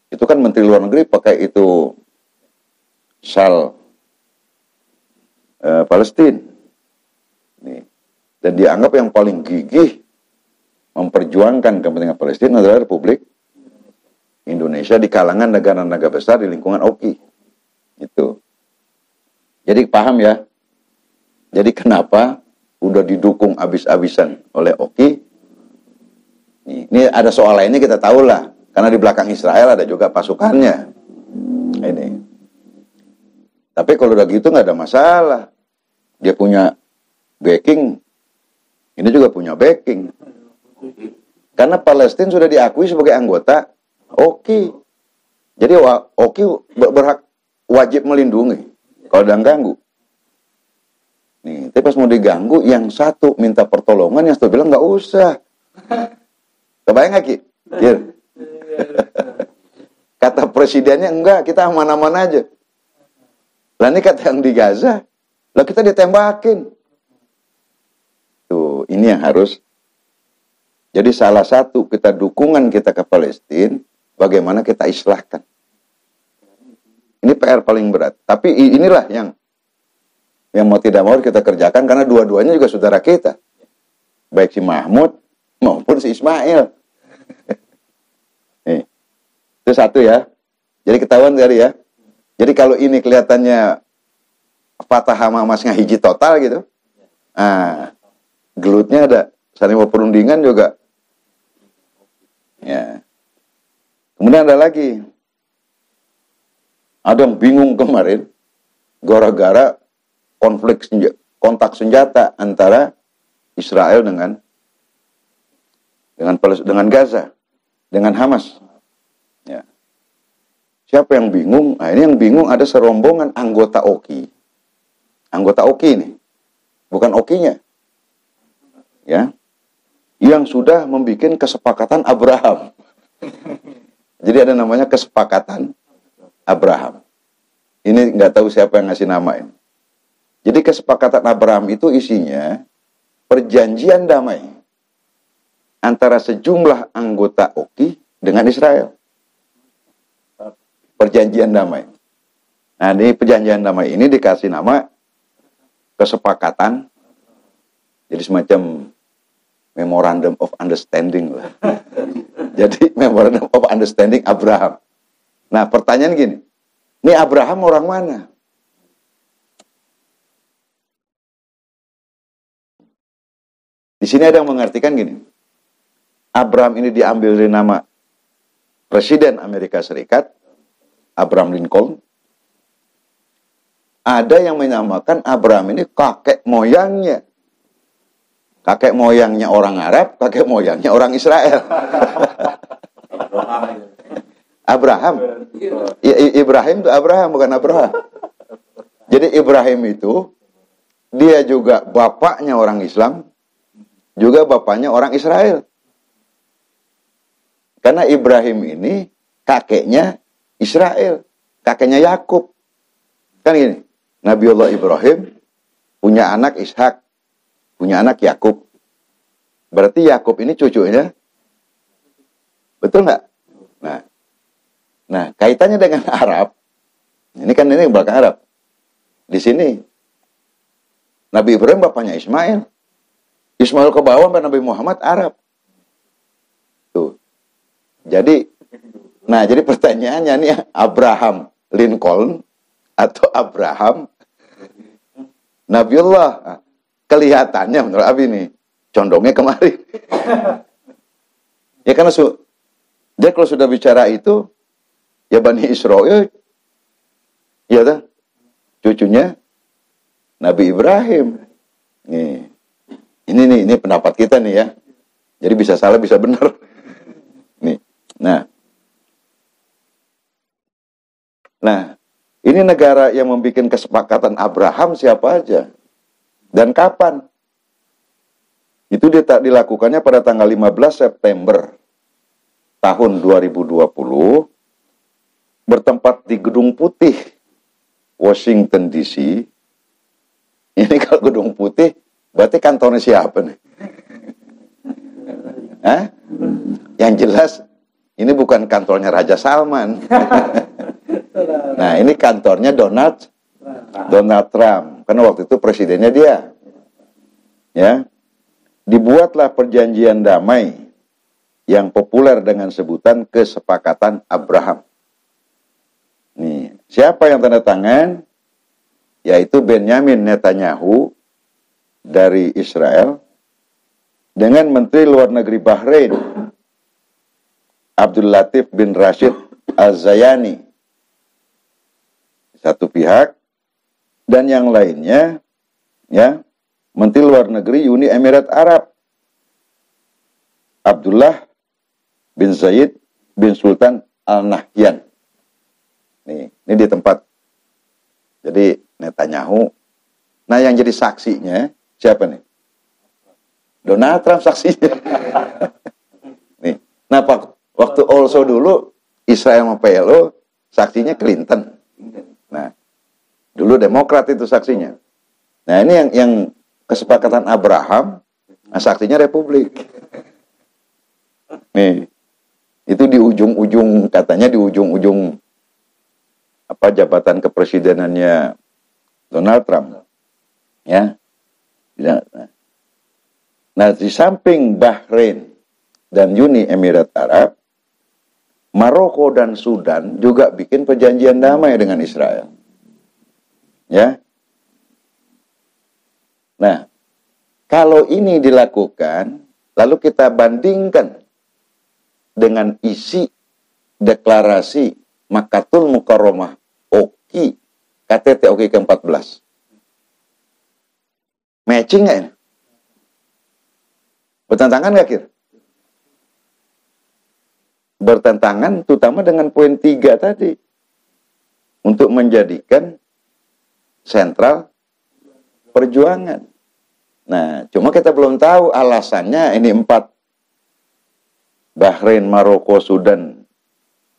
Itu kan Menteri Luar Negeri pakai itu syal Palestina. Nih. Dan dianggap yang paling gigih memperjuangkan kepentingan Palestina adalah Republik Indonesia di kalangan negara-negara besar di lingkungan Oki. Itu. Jadi paham ya? Jadi kenapa udah didukung habis-habisan oleh Oki? Ini ada soal lainnya kita tahu lah. Karena di belakang Israel ada juga pasukannya. Ini. Tapi kalau udah gitu nggak ada masalah. Dia punya backing. Ini juga punya backing. Karena Palestina sudah diakui sebagai anggota Oki. Jadi Oki berhak wajib melindungi kalau ada yang ganggu. Nih, tapi pas mau diganggu, yang satu minta pertolongan, yang satu bilang nggak usah. Kebayang nggak Ki? Kata presidennya enggak, kita aman-aman aja. Lah ini kata yang di Gaza, lah kita ditembakin. Tuh, ini yang harus. Jadi salah satu kita dukungan kita ke Palestina, bagaimana kita islahkan. Ini PR paling berat. Tapi inilah yang mau tidak mau kita kerjakan, karena dua-duanya juga saudara kita. Baik si Mahmud maupun si Ismail. Nih. Itu satu ya. Jadi ketahuan tadi ya. Jadi kalau ini kelihatannya Fatah sama Hamasnya hiji total gitu. Nah, gelutnya ada. Saling perundingan juga. Ya. Kemudian ada lagi. Ada yang bingung kemarin gara-gara kontak senjata antara Israel dengan Gaza, dengan Hamas. Ya. Siapa yang bingung? Nah, ini yang bingung ada serombongan anggota OKI. Anggota OKI ini. Bukan OKI-nya. Ya. Yang sudah membuat kesepakatan Abraham. Jadi ada namanya kesepakatan Abraham. Ini nggak tahu siapa yang ngasih nama ini. Jadi kesepakatan Abraham itu isinya perjanjian damai antara sejumlah anggota OKI dengan Israel. Perjanjian damai. Nah, ini perjanjian damai ini dikasih nama kesepakatan. Jadi semacam Memorandum of Understanding lah. Jadi Memorandum of Understanding Abraham. Nah, pertanyaan gini. Ini Abraham orang mana? Di sini ada yang mengartikan gini. Abraham ini diambil dari nama Presiden Amerika Serikat, Abraham Lincoln. Ada yang menyamakan Abraham ini kakek moyangnya. Kakek moyangnya orang Arab, kakek moyangnya orang Israel. Abraham. Ibrahim itu Abraham, bukan Abraham. Jadi Ibrahim itu, dia juga bapaknya orang Islam, juga bapaknya orang Israel. Karena Ibrahim ini kakeknya Israel, kakeknya Yakub. Kan gini, Nabiullah Ibrahim punya anak Ishak, punya anak Yakub. Berarti Yakub ini cucunya. Betul nggak? Nah, kaitannya dengan Arab. Ini kan ini belakang Arab. Di sini Nabi Ibrahim bapaknya Ismail. Ismail ke bawah Nabi Muhammad Arab. Tuh. Jadi pertanyaannya nih, Abraham Lincoln atau Abraham Nabiullah? Kelihatannya menurut Abi nih condongnya kemari. Ya karena dia kalau sudah bicara itu ya Bani Israel, ya kan? Cucunya Nabi Ibrahim. Nih. Ini pendapat kita nih ya. Jadi bisa salah bisa benar. Nih. Nah, ini negara yang membuat kesepakatan Abraham siapa aja dan kapan? Itu dilakukannya pada tanggal 15 September tahun 2020 bertempat di Gedung Putih, Washington DC. Ini kalau Gedung Putih, berarti kantornya siapa nih? Hah? Yang jelas, ini bukan kantornya Raja Salman. Nah, ini kantornya Donald Trump. Karena waktu itu presidennya dia. Ya. Dibuatlah perjanjian damai yang populer dengan sebutan Kesepakatan Abraham. Nih, siapa yang tanda tangan? Yaitu Benyamin Netanyahu dari Israel dengan Menteri Luar Negeri Bahrain Abdul Latif bin Rashid Al-Zayani satu pihak, dan yang lainnya ya Menteri Luar Negeri Uni Emirat Arab Abdullah bin Zayed bin Sultan Al Nahyan. Ini di tempat. Jadi Netanyahu. Nah, yang jadi saksinya siapa nih? Donald Trump saksinya. Nih. Nah, waktu also dulu Israel sama PLO saksinya Clinton. Nah, dulu Demokrat itu saksinya. Nah, ini yang kesepakatan Abraham, nah saksinya Republik. Nih, itu di ujung-ujung, katanya di ujung-ujung jabatan kepresidenannya Donald Trump. Ya. Nah, di samping Bahrain dan Uni Emirat Arab, Maroko dan Sudan juga bikin perjanjian damai dengan Israel. Ya. Nah, kalau ini dilakukan, lalu kita bandingkan dengan isi deklarasi Makkatul Mukarramah OKI, KTT OKI ke-14. Matching nggak ini? Bertentangan nggak, Kir? Bertentangan terutama dengan poin 3 tadi. Untuk menjadikan sentral perjuangan. Nah, cuma kita belum tahu alasannya ini 4. Bahrain, Maroko, Sudan,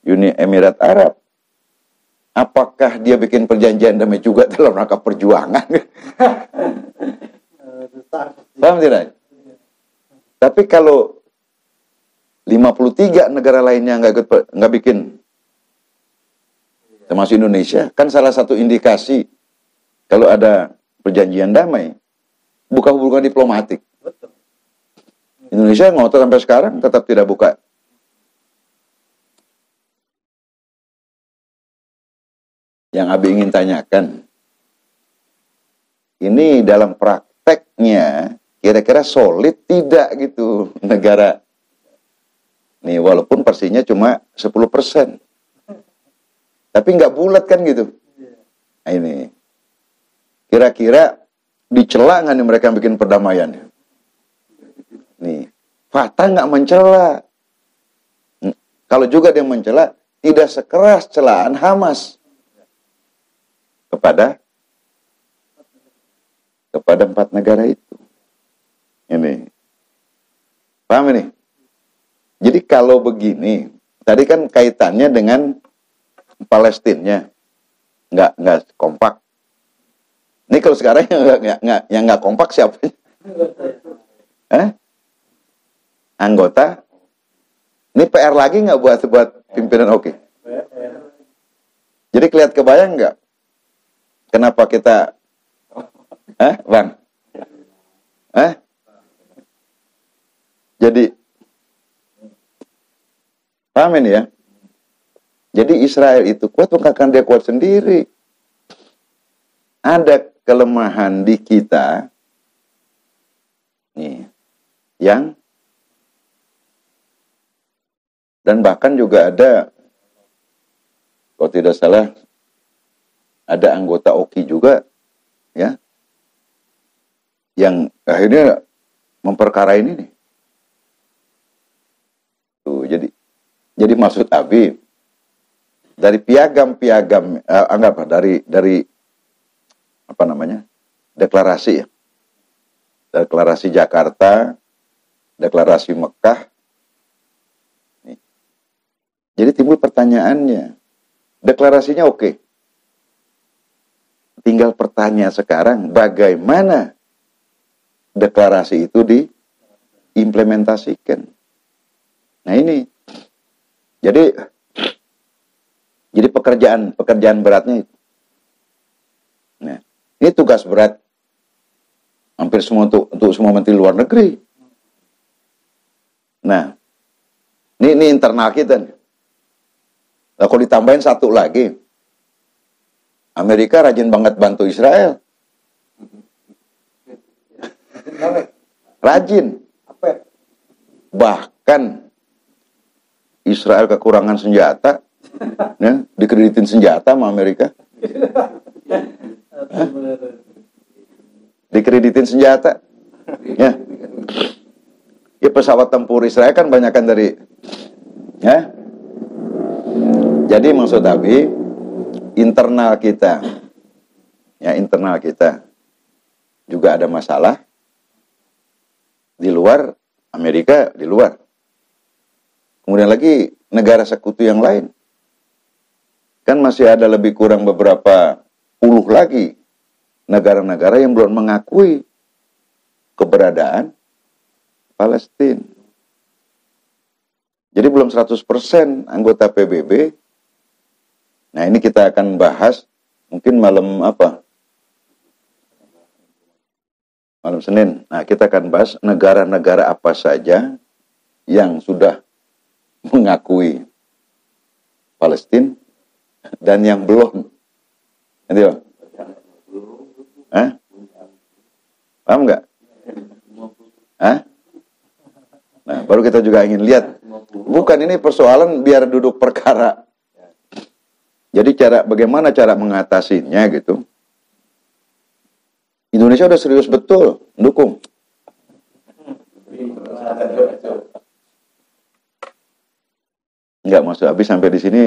Uni Emirat Arab. Apakah dia bikin perjanjian damai juga dalam rangka perjuangan? Paham tidak? Tapi kalau 53 negara lainnya nggak bikin, termasuk Indonesia, kan salah satu indikasi kalau ada perjanjian damai, buka hubungan diplomatik. Indonesia ngotot sampai sekarang tetap tidak buka. Yang Abi ingin tanyakan, ini dalam prakteknya kira-kira solid tidak gitu negara. Nih, walaupun persisnya cuma 10%. Tapi nggak bulat kan gitu. Nah, ini. Kira-kira dicela nggak nih mereka yang bikin perdamaian? Nih, Fatah nggak mencela. Kalau juga dia mencela, tidak sekeras celaan Hamas kepada 4 negara itu. Ini. Paham ini? Jadi kalau begini, tadi kan kaitannya dengan Palestinnya, nggak kompak. Ini kalau sekarang yang nggak kompak siapa? Anggota. Ini PR lagi nggak buat pimpinan OKI? Jadi kelihatan kebayang nggak? Kenapa kita, Bang? Jadi paham ini ya? Jadi Israel itu kuat bukan karena dia kuat sendiri. Ada kelemahan di kita nih, yang dan bahkan juga ada, kalau tidak salah, ada anggota OKI juga, ya, yang akhirnya memperkara ini nih. Tuh, jadi maksud Abi dari piagam-piagam dari apa namanya? Deklarasi ya. Deklarasi Jakarta, deklarasi Mekah. Nih. Jadi timbul pertanyaannya. Deklarasinya oke. Tinggal pertanyaan sekarang, bagaimana deklarasi itu diimplementasikan? Nah ini, jadi pekerjaan beratnya itu. Nah, ini tugas berat hampir semua untuk semua menteri luar negeri. Nah, ini internal kita. Nah, kalau ditambahin satu lagi, Amerika rajin banget bantu Israel. Rajin. Bahkan Israel kekurangan senjata, ya, dikreditin senjata sama Amerika. Dikreditin senjata. Ya. Ya, pesawat tempur Israel kan banyakan dari, ya. Jadi maksud Abi, internal kita juga ada masalah. Di luar, Amerika di luar. Kemudian lagi negara sekutu yang lain. Kan masih ada lebih kurang beberapa puluh lagi negara-negara yang belum mengakui keberadaan Palestina. Jadi belum 100% anggota PBB. Nah, ini kita akan bahas mungkin malam apa? Malam Senin. Nah, kita akan bahas negara-negara apa saja yang sudah mengakui Palestina dan yang belum. Nanti Bang? Hah? Paham nggak? Hah? Nah, baru kita juga ingin lihat. Bukan, ini persoalan biar duduk perkara. Jadi bagaimana cara mengatasinya gitu. Indonesia udah serius betul mendukung. Enggak, maksud habis sampai di sini.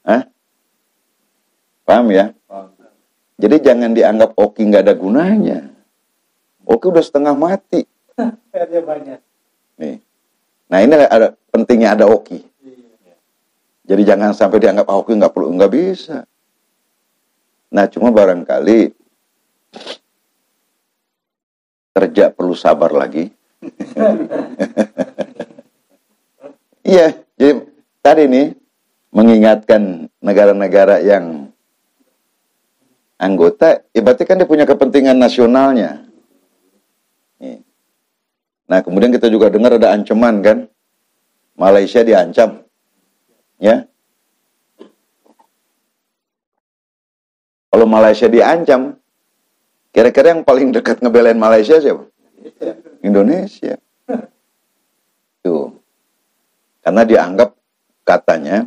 Hah? Paham ya? Jadi jangan dianggap Oki nggak ada gunanya. Oki udah setengah mati. Nih. Nah, ini ada pentingnya ada Oki. Jadi jangan sampai dianggap Oki nggak perlu, nggak bisa. Nah, cuma barangkali kerja perlu sabar lagi. Iya, jadi tadi nih mengingatkan negara-negara yang anggota, berarti kan dia punya kepentingan nasionalnya. Nih. Nah, kemudian kita juga dengar ada ancaman kan, Malaysia diancam, ya. Kalau Malaysia diancam, kira-kira yang paling dekat ngebelain Malaysia siapa? Indonesia. Tuh. Karena dianggap katanya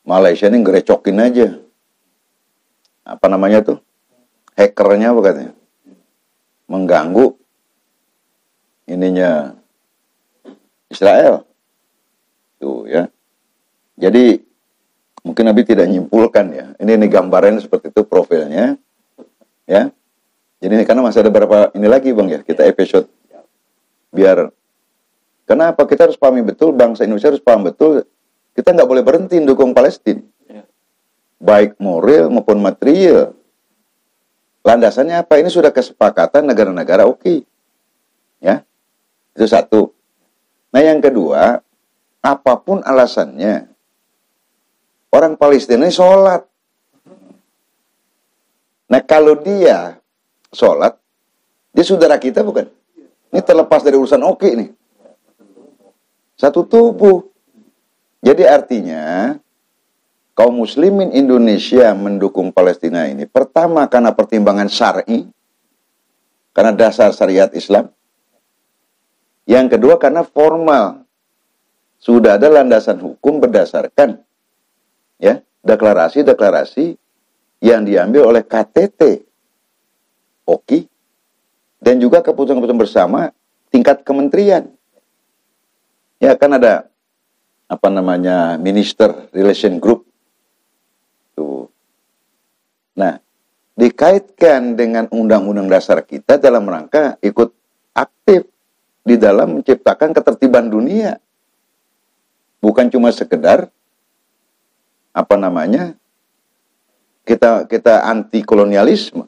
Malaysia ini ngerecokin aja. Apa namanya tuh? Hackernya apa katanya? Mengganggu ininya Israel. Tuh ya. Jadi mungkin Nabi tidak nyimpulkan ya. Ini gambarannya seperti itu profilnya. Ya. Jadi karena masih ada beberapa ini lagi Bang ya, kita episode biar kenapa kita harus pahami betul, bangsa Indonesia harus paham betul, kita nggak boleh berhenti dukung Palestina, baik moral maupun material. Landasannya apa? Ini sudah kesepakatan negara-negara oke, ya itu satu. Nah yang kedua, apapun alasannya, orang Palestina ini sholat. Nah kalau dia sholat, dia saudara kita bukan? Ini terlepas dari urusan oke nih. Satu tubuh. Jadi artinya, kaum muslimin Indonesia mendukung Palestina ini. Pertama karena pertimbangan syar'i, karena dasar syariat Islam. Yang kedua karena formal. Sudah ada landasan hukum berdasarkan ya deklarasi-deklarasi yang diambil oleh KTT. Oke, dan juga keputusan-keputusan bersama tingkat kementerian. Ya kan ada apa namanya Minister Relation Group. Tuh. Nah, dikaitkan dengan undang-undang dasar kita dalam rangka ikut aktif di dalam menciptakan ketertiban dunia. Bukan cuma sekedar apa namanya kita anti kolonialisme.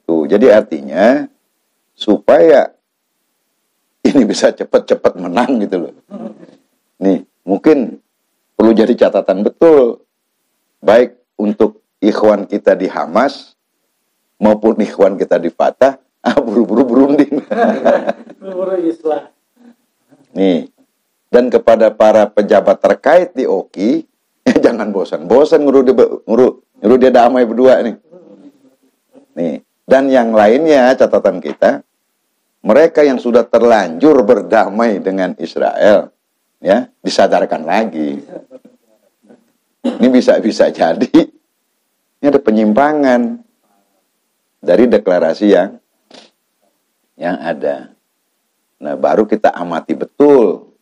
Tuh, jadi artinya supaya ini bisa cepat-cepat menang gitu loh. Nih, mungkin perlu jadi catatan betul. Baik untuk ikhwan kita di Hamas maupun ikhwan kita di Fatah, buru-buru berunding. Buru-buru Islam. Nih, dan kepada para pejabat terkait di OKI, jangan bosan-bosan nyuruh dia damai berdua nih. Nih. Dan yang lainnya catatan kita, mereka yang sudah terlanjur berdamai dengan Israel, ya disadarkan lagi. Ini bisa jadi ini ada penyimpangan dari deklarasi yang ada. Nah, baru kita amati betul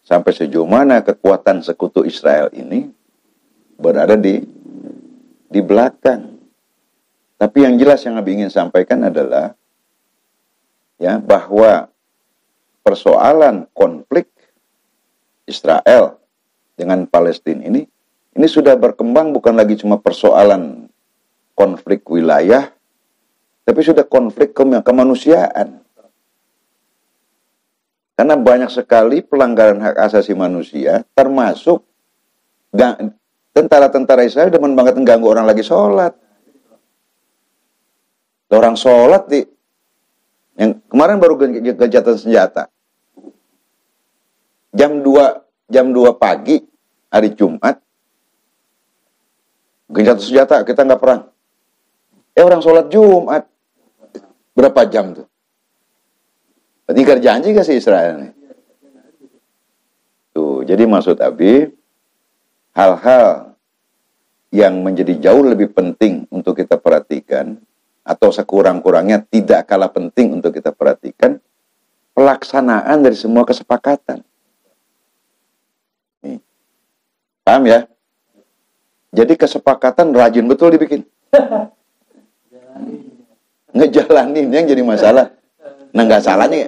sampai sejauh mana kekuatan sekutu Israel ini berada di belakang. Tapi yang jelas yang Nabi ingin sampaikan adalah ya bahwa persoalan konflik Israel dengan Palestina ini sudah berkembang bukan lagi cuma persoalan konflik wilayah, tapi sudah konflik kemanusiaan. Karena banyak sekali pelanggaran hak asasi manusia, termasuk tentara-tentara Israel demen banget mengganggu orang lagi sholat. Orang sholat yang kemarin baru gencatan senjata. Jam 2 pagi hari Jumat, gencatan senjata, kita nggak perang. Orang sholat Jumat. Berapa jam tuh? Ingkar janji gak sih Israel nih? Tuh, jadi maksud Abi, hal-hal yang menjadi jauh lebih penting untuk kita perhatikan, atau sekurang-kurangnya tidak kalah penting untuk kita perhatikan, pelaksanaan dari semua kesepakatan. Nih. Paham ya? Jadi kesepakatan rajin betul dibikin. Ngejalanin yang jadi masalah. Nah, nggak salahnya.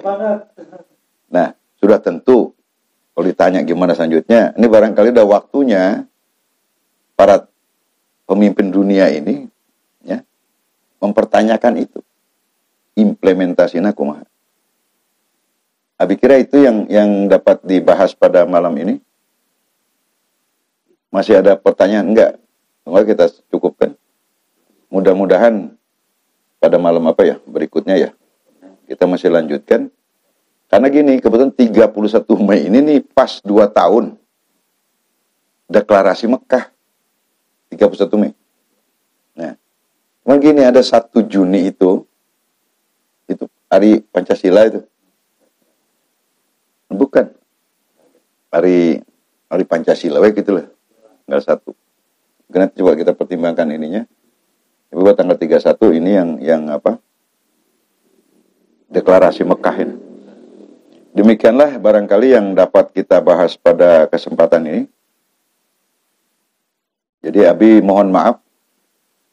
Nah, sudah tentu kalau ditanya gimana selanjutnya, ini barangkali udah waktunya para pemimpin dunia ini ya mempertanyakan itu. Implementasinya kumaha. Abi kira itu yang dapat dibahas pada malam ini. Masih ada pertanyaan? Enggak. Enggak, kita cukupkan. Mudah-mudahan pada malam apa ya berikutnya ya kita masih lanjutkan. Karena gini, kebetulan 31 Mei ini nih pas 2 tahun deklarasi Mekah. 31 Mei. Nah, cuman gini, ada 1 Juni itu hari Pancasila itu. Bukan. Hari Pancasila, gitu lah. Enggak 1. Karena coba kita pertimbangkan ininya. Buat tanggal 31 ini yang apa? Deklarasi Mekah ini. Demikianlah barangkali yang dapat kita bahas pada kesempatan ini. Jadi Abi mohon maaf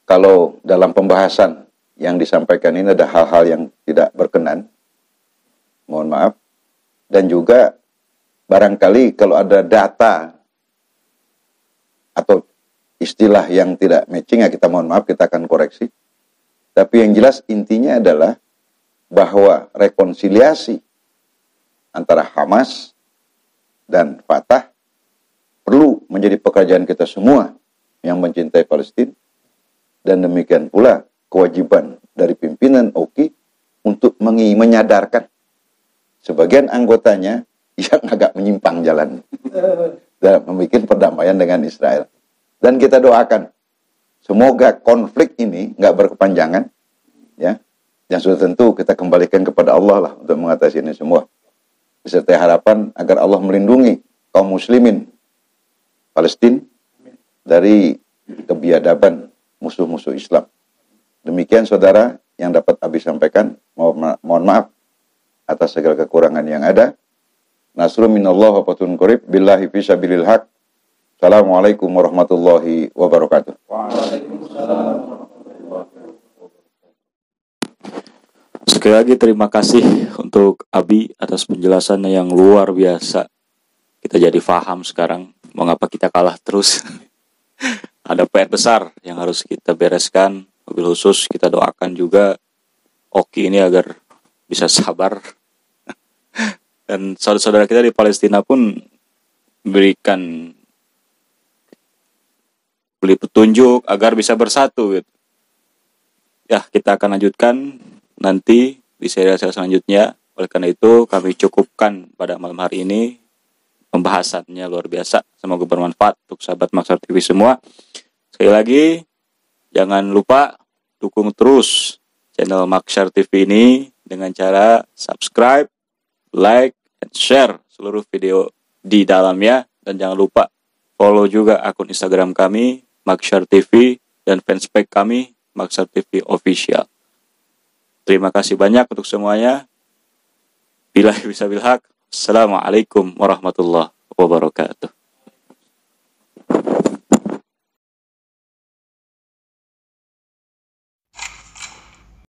kalau dalam pembahasan yang disampaikan ini ada hal-hal yang tidak berkenan. Mohon maaf. Dan juga barangkali kalau ada data atau istilah yang tidak matching ya kita mohon maaf, kita akan koreksi. Tapi yang jelas intinya adalah bahwa rekonsiliasi antara Hamas dan Fatah perlu menjadi pekerjaan kita semua yang mencintai Palestina, dan demikian pula kewajiban dari pimpinan OKI untuk menyadarkan sebagian anggotanya yang agak menyimpang jalan dalam membuat perdamaian dengan Israel. Dan kita doakan semoga konflik ini nggak berkepanjangan, ya. Yang sudah tentu kita kembalikan kepada Allah lah untuk mengatasi ini semua. Disertai harapan agar Allah melindungi kaum muslimin Palestina dari kebiadaban musuh-musuh Islam. Demikian saudara yang dapat Abi sampaikan. Mohon maaf atas segala kekurangan yang ada. Nasrun minallah wa fatun qarib billahi fi sabilil haq. Assalamualaikum warahmatullahi wabarakatuh. Waalaikumsalam. Sekali lagi terima kasih untuk Abi atas penjelasannya yang luar biasa. Kita jadi paham sekarang mengapa kita kalah terus. Ada PR besar yang harus kita bereskan. Mobil khusus kita doakan juga Oki ini agar bisa sabar. Dan saudara-saudara kita di Palestina pun berikan beli petunjuk agar bisa bersatu gitu. Ya, kita akan lanjutkan nanti di seri-seri selanjutnya. Oleh karena itu kami cukupkan pada malam hari ini pembahasannya luar biasa. Semoga bermanfaat untuk sahabat Maxar TV semua. Sekali lagi jangan lupa dukung terus channel Maxar TV ini dengan cara subscribe, like, dan share seluruh video di dalamnya. Dan jangan lupa follow juga akun Instagram kami Maxar TV dan fanspage kami Maxar TV Official. Terima kasih banyak untuk semuanya. Billahi bisa bilhaq. Assalamualaikum warahmatullahi wabarakatuh.